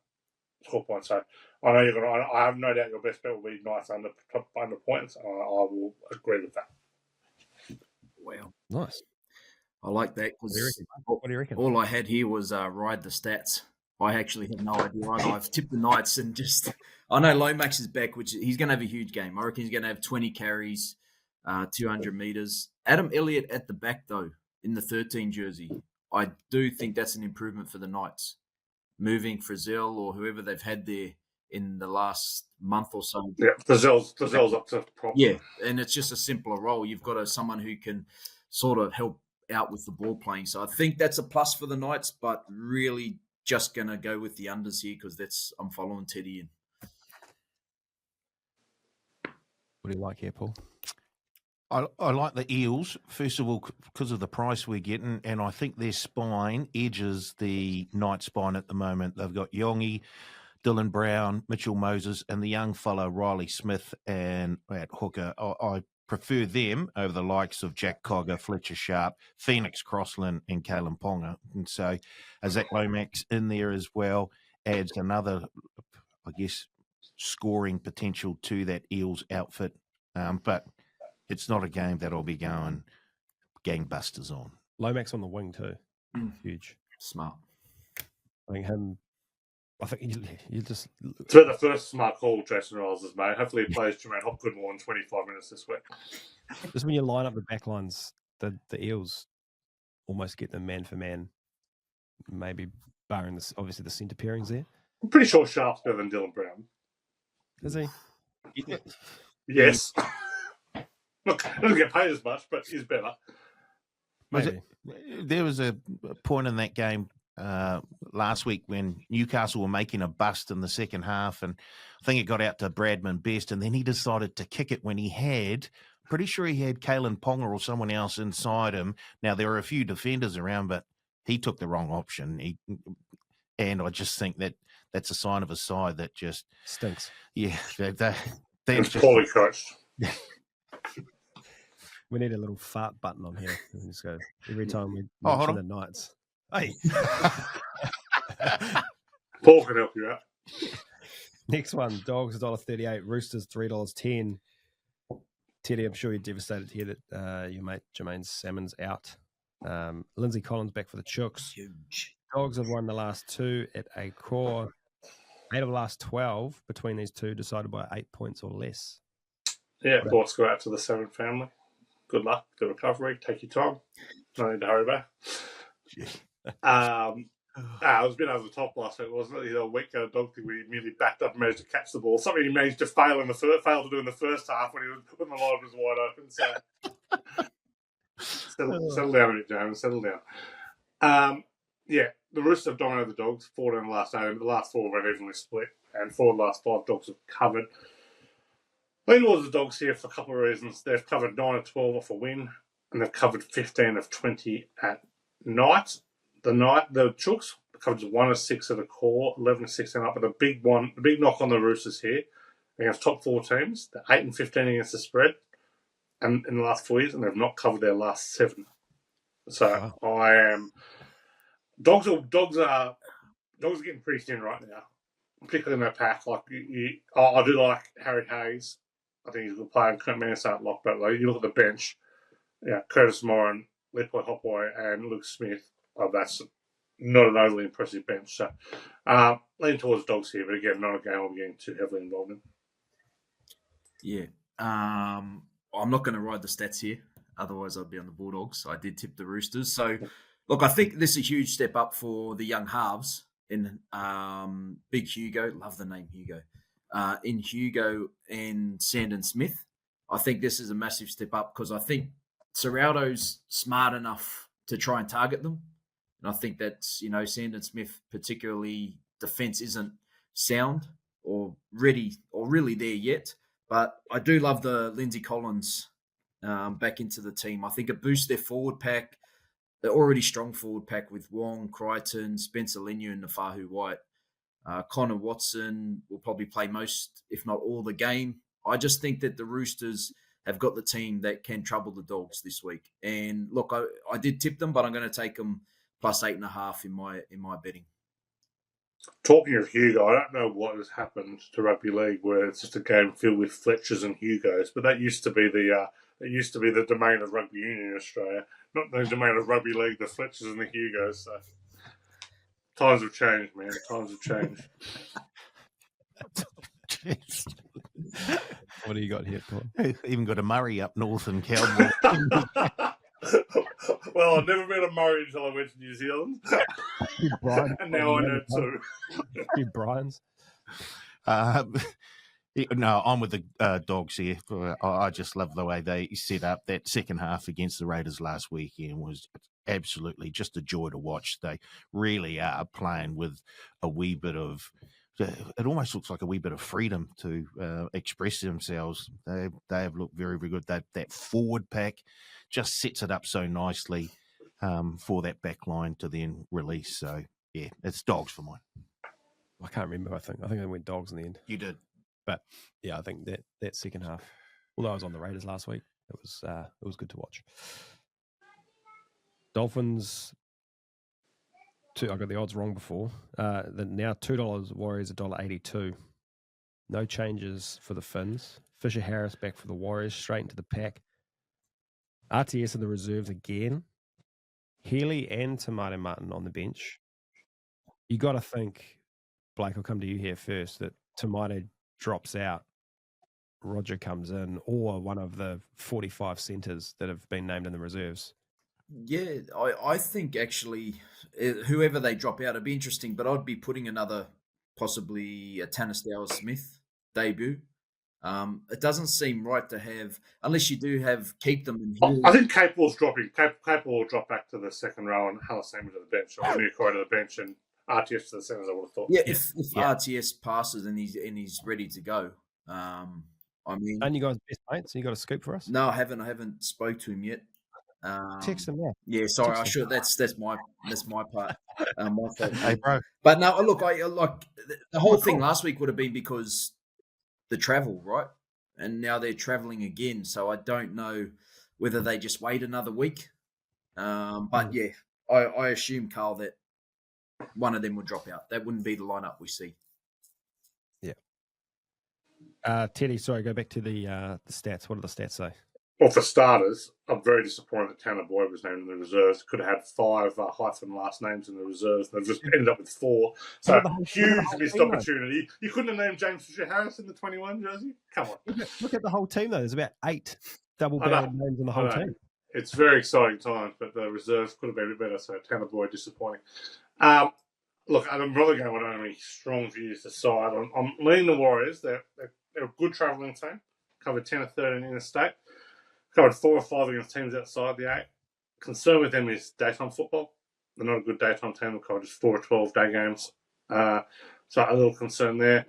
score points. So I know you're going to. I have no doubt your best bet will be Knights under points. I will agree with that. Wow, Nice. I like that. What do you reckon? All I had here was ride the stats. I actually had no idea. I've tipped the Knights and just I know Lomax is back, which he's going to have a huge game. I reckon he's going to have 20 carries, 200 meters. Adam Elliott at the back though in the 13 jersey. I do think that's an improvement for the Knights. Moving Frizzell or whoever they've had there in the last month or so. Yeah, Frizzell's up to problem. Yeah, and it's just a simpler role. You've got someone who can sort of help out with the ball playing. So I think that's a plus for the Knights, but really just going to go with the unders here because I'm following Teddy in. What do you like here, Paul? I like the Eels, first of all, because of the price we're getting, and I think their spine edges the Knight spine at the moment. They've got Yongi, Dylan Brown, Mitchell Moses, and the young fellow Riley Smith and at hooker. I prefer them over the likes of Jack Cogger, Fletcher Sharp, Phoenix Crossland, and Kalen Ponga. And so Zach Lomax in there as well adds another, I guess, scoring potential to that Eels outfit. But it's not a game that I'll be going gangbusters on. Lomax on the wing too. Huge. Smart. I think you just... It's about the first smart call Jason Riles has made. Hopefully he plays Jermaine Hopgood more than 25 minutes this week. Just when you line up the back lines, the Eels almost get them man for man. Maybe barring obviously the centre pairings there. I'm pretty sure Sharp's better than Dylan Brown. Is he? Yes. Look, he doesn't get paid as much, but he's better. Maybe. There was a point in that game last week when Newcastle were making a bust in the second half, and I think it got out to Bradman Best, and then he decided to kick it when he had, pretty sure he had Kalen Ponga or someone else inside him. Now, there were a few defenders around, but he took the wrong option. And I just think that that's a sign of a side that just... Stinks. Yeah. It's poorly coached. We need a little fart button on here. We just go every time we hold mention on. the Knights. Hey. Paul can help you out. Next one, Dogs $1.38, Roosters $3.10. Teddy, I'm sure you're devastated to hear that your mate Jermaine Salmon's out. Lindsay Collins back for the Chooks. Huge. Dogs have won the last 2 at a core. 8 of the last 12 between these two decided by 8 points or less. Yeah, thoughts go out to the Seven family. Good luck, good recovery, take your time. No need to hurry back. I was a bit over the top last week, wasn't it? A week ago, dog thing, we merely backed up and managed to catch the ball. Something he managed to fail to do in the first half when the line was wide open. So settle down a bit, James. Settle down. Yeah, the Roosters have dominated the Dogs. 4 in the last 8, but the last 4 were evenly split, and 4 of the last 5 Dogs have covered. Lean towards the Dogs here for a couple of reasons. They've covered 9 of 12 off a win, and they've covered 15 of 20 at night. The Chooks, coverage of 1-6 at the core, 11-16 up. But the big knock on the Roosters here against top 4 teams, they're 8-15 against the spread, and in the last 4 years, and they've not covered their last 7. So I am. Dogs are getting pretty thin right now, particularly in their pack. Like I do like Harry Hayes. I think he's a good player. Kurt Mansart lock, but like, you look at the bench, Curtis Moran, Leopold Hopway, and Luke Smith. That's not an overly impressive bench. So lean towards Dogs here, but again, not a game I'll be getting too heavily involved in. Yeah. I'm not going to ride the stats here. Otherwise, I'd be on the Bulldogs. I did tip the Roosters. So, look, I think this is a huge step up for the young halves in Big Hugo. Love the name Hugo. In Hugo and Sandon Smith. I think this is a massive step up because I think Serraldo's smart enough to try and target them. And I think that's, Sandon Smith, particularly defense isn't sound or ready or really there yet. But I do love the Lindsay Collins back into the team. I think it boosts their forward pack. They're already strong forward pack with Wong, Crichton, Spencer Leniu, and Nafahu White. Connor Watson will probably play most, if not all, the game. I just think that the Roosters have got the team that can trouble the Dogs this week. And look, I did tip them, but I'm going to take them plus 8.5 in my betting. Talking of Hugo, I don't know what has happened to rugby league where it's just a game filled with Fletchers and Hugos, but that used to be the domain of rugby union in Australia, not the domain of rugby league, the Fletchers and the Hugos. So times have changed, man. Times have changed. Jeez. What do you got here, Paul? Even got a Murray up north in Cowboy. Well, I've never been a Murray until I went to New Zealand. And now I know too. You Brian's. No, I'm with the Dogs here. I just love the way they set up that second half against the Raiders last weekend. Was absolutely just a joy to watch. They really are playing with a wee bit of. It almost looks like a wee bit of freedom to express themselves. They have looked very, very good. That forward pack just sets it up so nicely for that back line to then release. So, yeah, it's Dogs for mine. I can't remember. I think I went Dogs in the end. You did. But, yeah, I think that second half, although I was on the Raiders last week, it was good to watch. Dolphins... I got the odds wrong before. Now $2, Warriors $1.82. No changes for the Finns. Fisher Harris back for the Warriors, straight into the pack. RTS in the reserves again. Healy and Tamate Martin on the bench. You got to think, Blake, I'll come to you here first, that Tamate drops out, Roger comes in, or one of the 45 centres that have been named in the reserves. Yeah, I think actually whoever they drop out, it'd be interesting, but I'd be putting another, possibly a Tanner Smith debut. It doesn't seem right to have, unless you do keep them in here. I think Capewell's dropping. Capewell will drop back to the second row and Halasama to the bench, or Miyakoi to the bench and RTS to the centres, I would have thought. Yeah, if RTS passes and he's ready to go. I mean, and you guys best mates? You got a scoop for us? No, I haven't spoke to him yet. Text him now. Yeah, sorry, I should. That's my part. My fault. Hey, bro. But no, look, I like the whole thing last week would have been because the travel, right? And now they're traveling again, so I don't know whether they just wait another week. But yeah, I assume, Carl, that one of them would drop out. That wouldn't be the lineup we see. Yeah. Teddy, sorry, go back to the stats. What do the stats say? Well, for starters, I'm very disappointed that Tanner Boyd was named in the reserves. Could have had 5 hyphen last names in the reserves. They've just ended up with 4. So huge missed opportunity. You couldn't have named James Fisher-Harris in the 21 jersey? Come on. Look at the whole team, though. There's about 8 double-barreled names in the whole team. It's very exciting times, but the reserves could have been a bit better, so Tanner Boyd disappointing. Look, I'm probably going with only strong views to side. I'm leaning the Warriors. They're a good travelling team. Covered 10 or 13 in the state. Covered 4 or 5 against teams outside the 8. Concern with them is daytime football. They're not a good daytime team. They've covered just 4 or 12 day games. So a little concern there.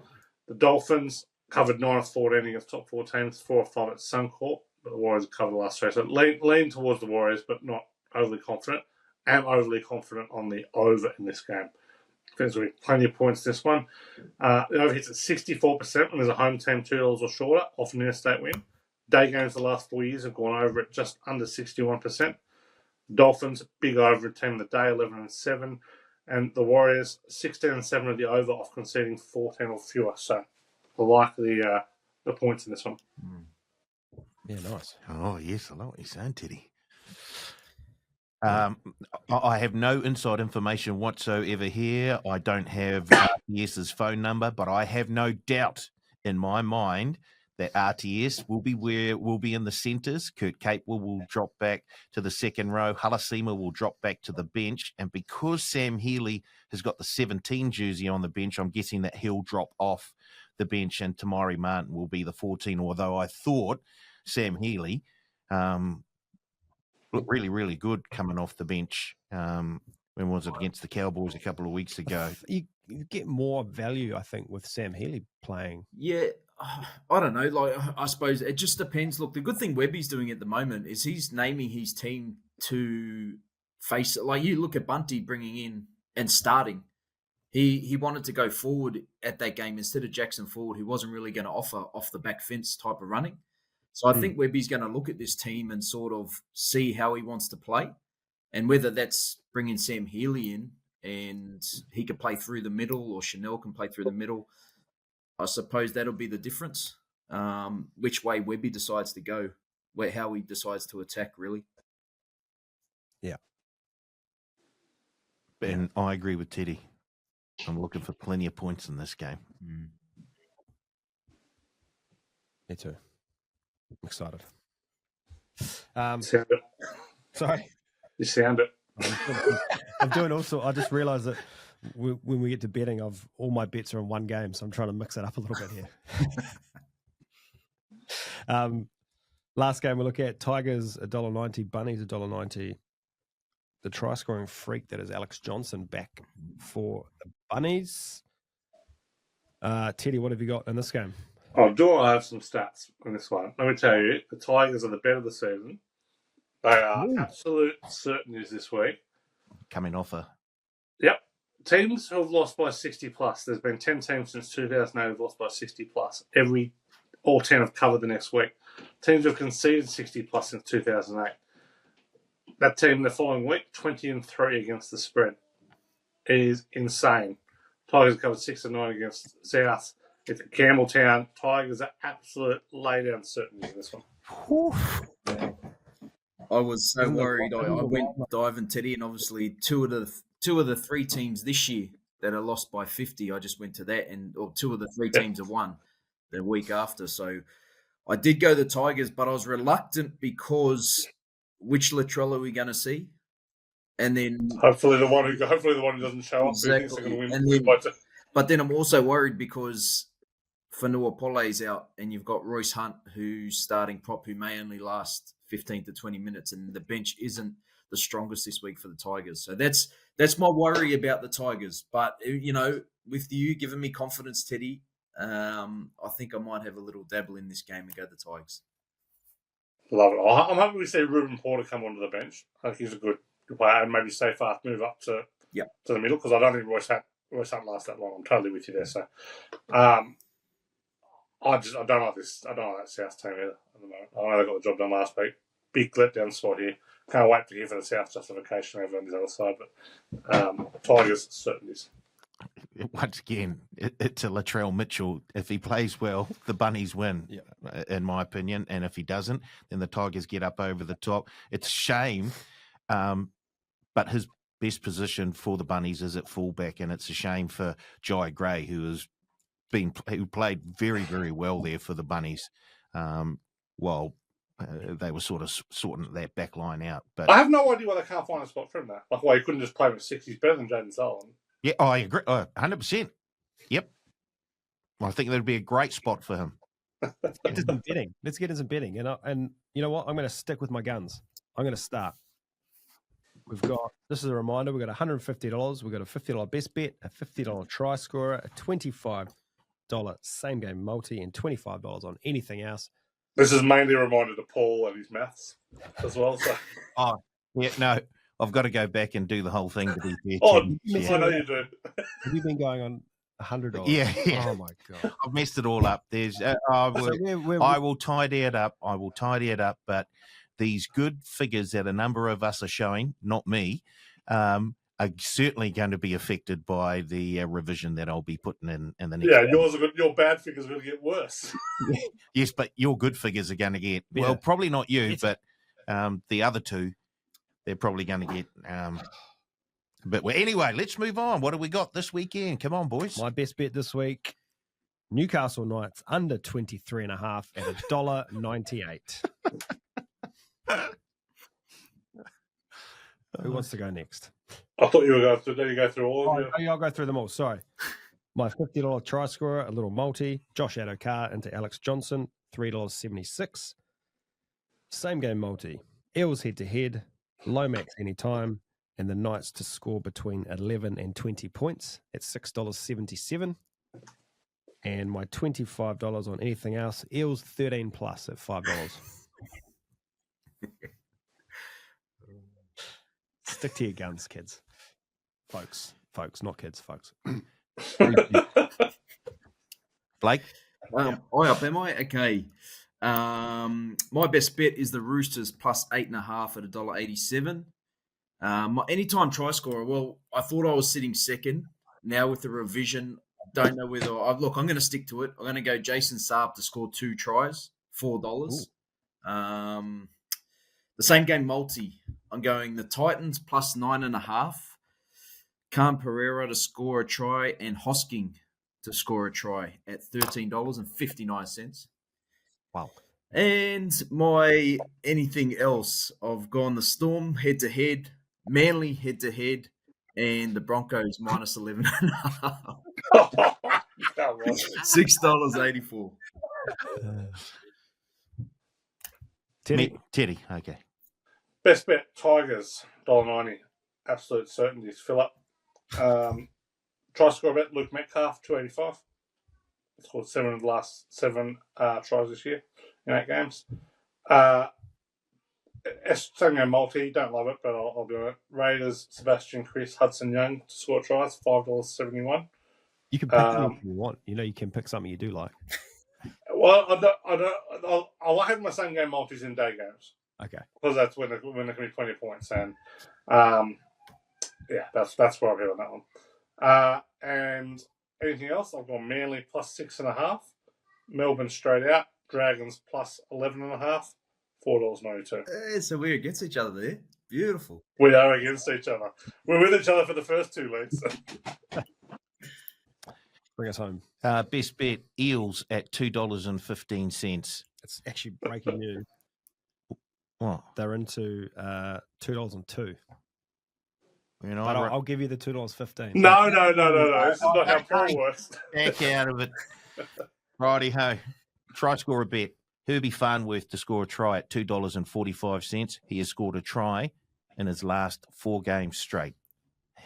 The Dolphins covered 9 or 14 against top 4 teams, 4 or 5 at Suncorp. But the Warriors have covered the last 3. So lean towards the Warriors, but not overly confident. I'm overly confident on the over in this game. there's going to be plenty of points this one. The over hits at 64% when there's a home team $2 or shorter, often an interstate win. Day games the last 4 years have gone over at just under 61%. Dolphins, big over at team of the day, 11-7. And the Warriors, 16-7 of the over, off conceding 14 or fewer. So I like the points in this one. Yeah, nice. Oh, yes, I know what you're saying, Teddy. I have no inside information whatsoever here. I don't have RTS's phone number, but I have no doubt in my mind that RTS will be in the centres. Kurt Capewell will drop back to the second row. Halasima will drop back to the bench. And because Sam Healy has got the 17 jersey on the bench, I'm guessing that he'll drop off the bench and Tamari Martin will be the 14, although I thought Sam Healy looked really, really good coming off the bench. When was it against the Cowboys a couple of weeks ago? You get more value, I think, with Sam Healy playing. Yeah, I don't know. Like, I suppose it just depends. Look, the good thing Webby's doing at the moment is he's naming his team to face it. Like, you look at Bunty bringing in and starting. He wanted to go forward at that game instead of Jackson Ford, who wasn't really going to offer off the back fence type of running. So I think Webby's going to look at this team and sort of see how he wants to play, and whether that's bringing Sam Healy in and he can play through the middle, or Chanel can play through the middle. I suppose that'll be the difference. Which way Webby decides to go, how he decides to attack, really. Yeah. And I agree with Teddy. I'm looking for plenty of points in this game. Me too. I'm excited. Sound it. Sorry. You sound it. I'm doing also. I just realised that when we get to betting, all my bets are in one game, so I'm trying to mix it up a little bit here. Last game we look at: Tigers $1.90, Bunnies $1.90. The try-scoring freak that is Alex Johnson back for the Bunnies. Teddy, what have you got in this game? I have some stats on this one. Let me tell you, the Tigers are the bet of the season. They are absolute certainties this week. Coming off Yep. Teams who have lost by 60 plus. There's been 10 teams since 2008 who've lost by 60 plus. All 10 have covered the next week. Teams who have conceded 60 plus since 2008. That team the following week, 20-3 against the spread. It is insane. Tigers covered 6-9 against South. It's at Campbelltown. Tigers are absolute lay-down certainty in this one. I was so worried. I went diving, Teddy, and obviously two of the three teams this year that are lost by 50, I just went to that, or two of the three teams have won the week after. So I did go the Tigers, but I was reluctant because which Latrell are we going to see? And then hopefully the one who doesn't show up. Exactly. But then I'm also worried because Fanua Pole's out, and you've got Royce Hunt, who's starting prop, who may only last 15 to 20 minutes, and the bench isn't the strongest this week for the Tigers. So that's my worry about the Tigers. But, with you giving me confidence, Teddy, I think I might have a little dabble in this game and go the Tigers. Love it. I'm happy we see Ruben Porter come onto the bench. I think he's a good player, and maybe stay fast, move up to the middle, because I don't think Royce Hunt lasts that long. I'm totally with you there. So, I don't like this. I don't like that South team either at the moment. I know they got the job done last week. Big letdown spot here. Can't wait to hear for the South justification over on the other side. But Tigers certainties. Once again, it's a Latrell Mitchell. If he plays well, the Bunnies win, in my opinion. And if he doesn't, then the Tigers get up over the top. It's a shame, but his best position for the Bunnies is at fullback, and it's a shame for Jai Gray, who played very, very well there for the Bunnies while they were sort of sorting that back line out. But I have no idea why they can't find a spot for him now. Like, why he couldn't just play with 6. He's better than Jaden Sullivan. Yeah, I agree. 100%. Yep. I think that'd be a great spot for him. Let's get into some betting. And you know what? I'm going to stick with my guns. I'm going to start. This is a reminder, we've got $150. We've got a $50 best bet, a $50 try scorer, a $25 same game multi, and $25 on anything else. This is mainly a reminder to Paul and his maths as well. So. Oh, yeah, no. I've got to go back and do the whole thing to be fair. Oh, Tim. I know you do. Have you been going on $100? Yeah. Oh my god. I've messed it all up. There's I will tidy it up. But these good figures that a number of us are showing, not me, are certainly going to be affected by the revision that I'll be putting in the next. Yeah, yours are good. Your bad figures are going to get worse. Yes, but your good figures are going to get well. Probably not you, but the other two, they're probably going to get. But anyway, let's move on. What do we got this weekend? Come on, boys. My best bet this week: Newcastle Knights under 23.5 at $1.98. Who wants to go next? I thought you were going through. Did you go through all of them? I'll go through them all. Sorry. My $50 try scorer, a little multi. Josh Adokar into Alex Johnson, $3.76. Same game multi. Eels head to head. Lomax anytime. And the Knights to score between 11 and 20 points at $6.77. And my $25 on anything else. Eels 13 plus at $5. Stick to your guns, kids. Folks, not kids, folks. Blake? I up, am I? Okay. My best bet is the Roosters plus 8.5 at $1.87. My anytime try scorer. Well, I thought I was sitting second. Now with the revision, don't know whether I'm going to stick to it. I'm going to go Jason Saab to score 2 tries, $4. The same game multi. I'm going the Titans plus 9.5. Khan Pereira to score a try and Hosking to score a try at $13.59. Wow. And my anything else, I've gone the Storm head to head, Manly head to head, and the Broncos minus 11.5. $6.84. Teddy. Okay. Best bet, Tigers, $1.90. Absolute certainties. Fill up. Try score bet, Luke Metcalf, $2.85. He scored 7 of the last 7 tries this year in 8 games. Same game multi, don't love it, but I'll do it. Raiders, Sebastian Chris, Hudson Young to score tries, $5.71. You can pick something you want. You can pick something you do like. Well, I like having my same game multis in day games. Okay. Because that's when there can be 20 points. And that's where I'll hit on that one. And anything else? I've gone Manly plus 6.5. Melbourne straight out. Dragons plus 11.5. $4.92. So we're against each other there. Beautiful. We are against each other. We're with each other for the first 2 leagues. Bring us home. Best bet, Eels at $2.15. It's actually breaking news. What? They're into $2.02. You know, but I'll give you the $2.15. No. This is not how pro works. Back out of it. Righty ho. Try score a bet. Herbie Farnworth to score a try at $2.45. He has scored a try in his last 4 games straight.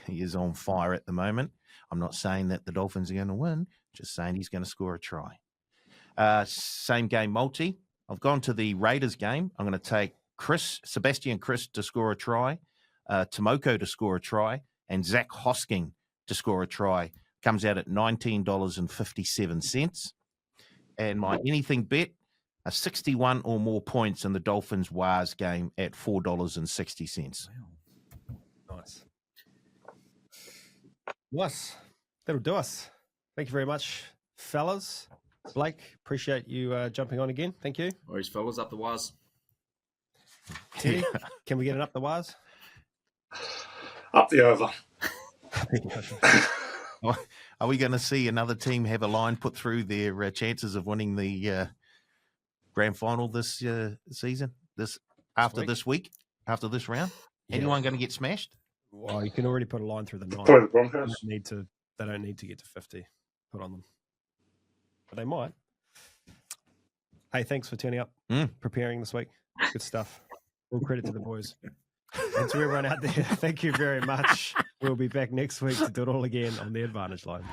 He is on fire at the moment. I'm not saying that the Dolphins are going to win, just saying he's going to score a try. Same game multi. I've gone to the Raiders game. I'm going to take Sebastian Chris to score a try, Tomoko to score a try, and Zach Hosking to score a try. Comes out at $19.57. And my anything bet, 61 or more points in the Dolphins Wars game at $4.60. Nice. That'll do us. Thank you very much, fellas. Blake, appreciate you jumping on again. Thank you. Worries, fellas, up the wires. Teddy, can we get an up the wires? Up the over. Are we going to see another team have a line put through their chances of winning the grand final this season? After this round? Yeah. Anyone going to get smashed? Well, you can already put a line through the 9. Probably the Broncos. They don't need to get to 50 put on them. But they might. Hey, thanks for turning up, preparing this week. Good stuff. All credit to the boys. And to everyone out there, thank you very much. We'll be back next week to do it all again on the Advantage Line.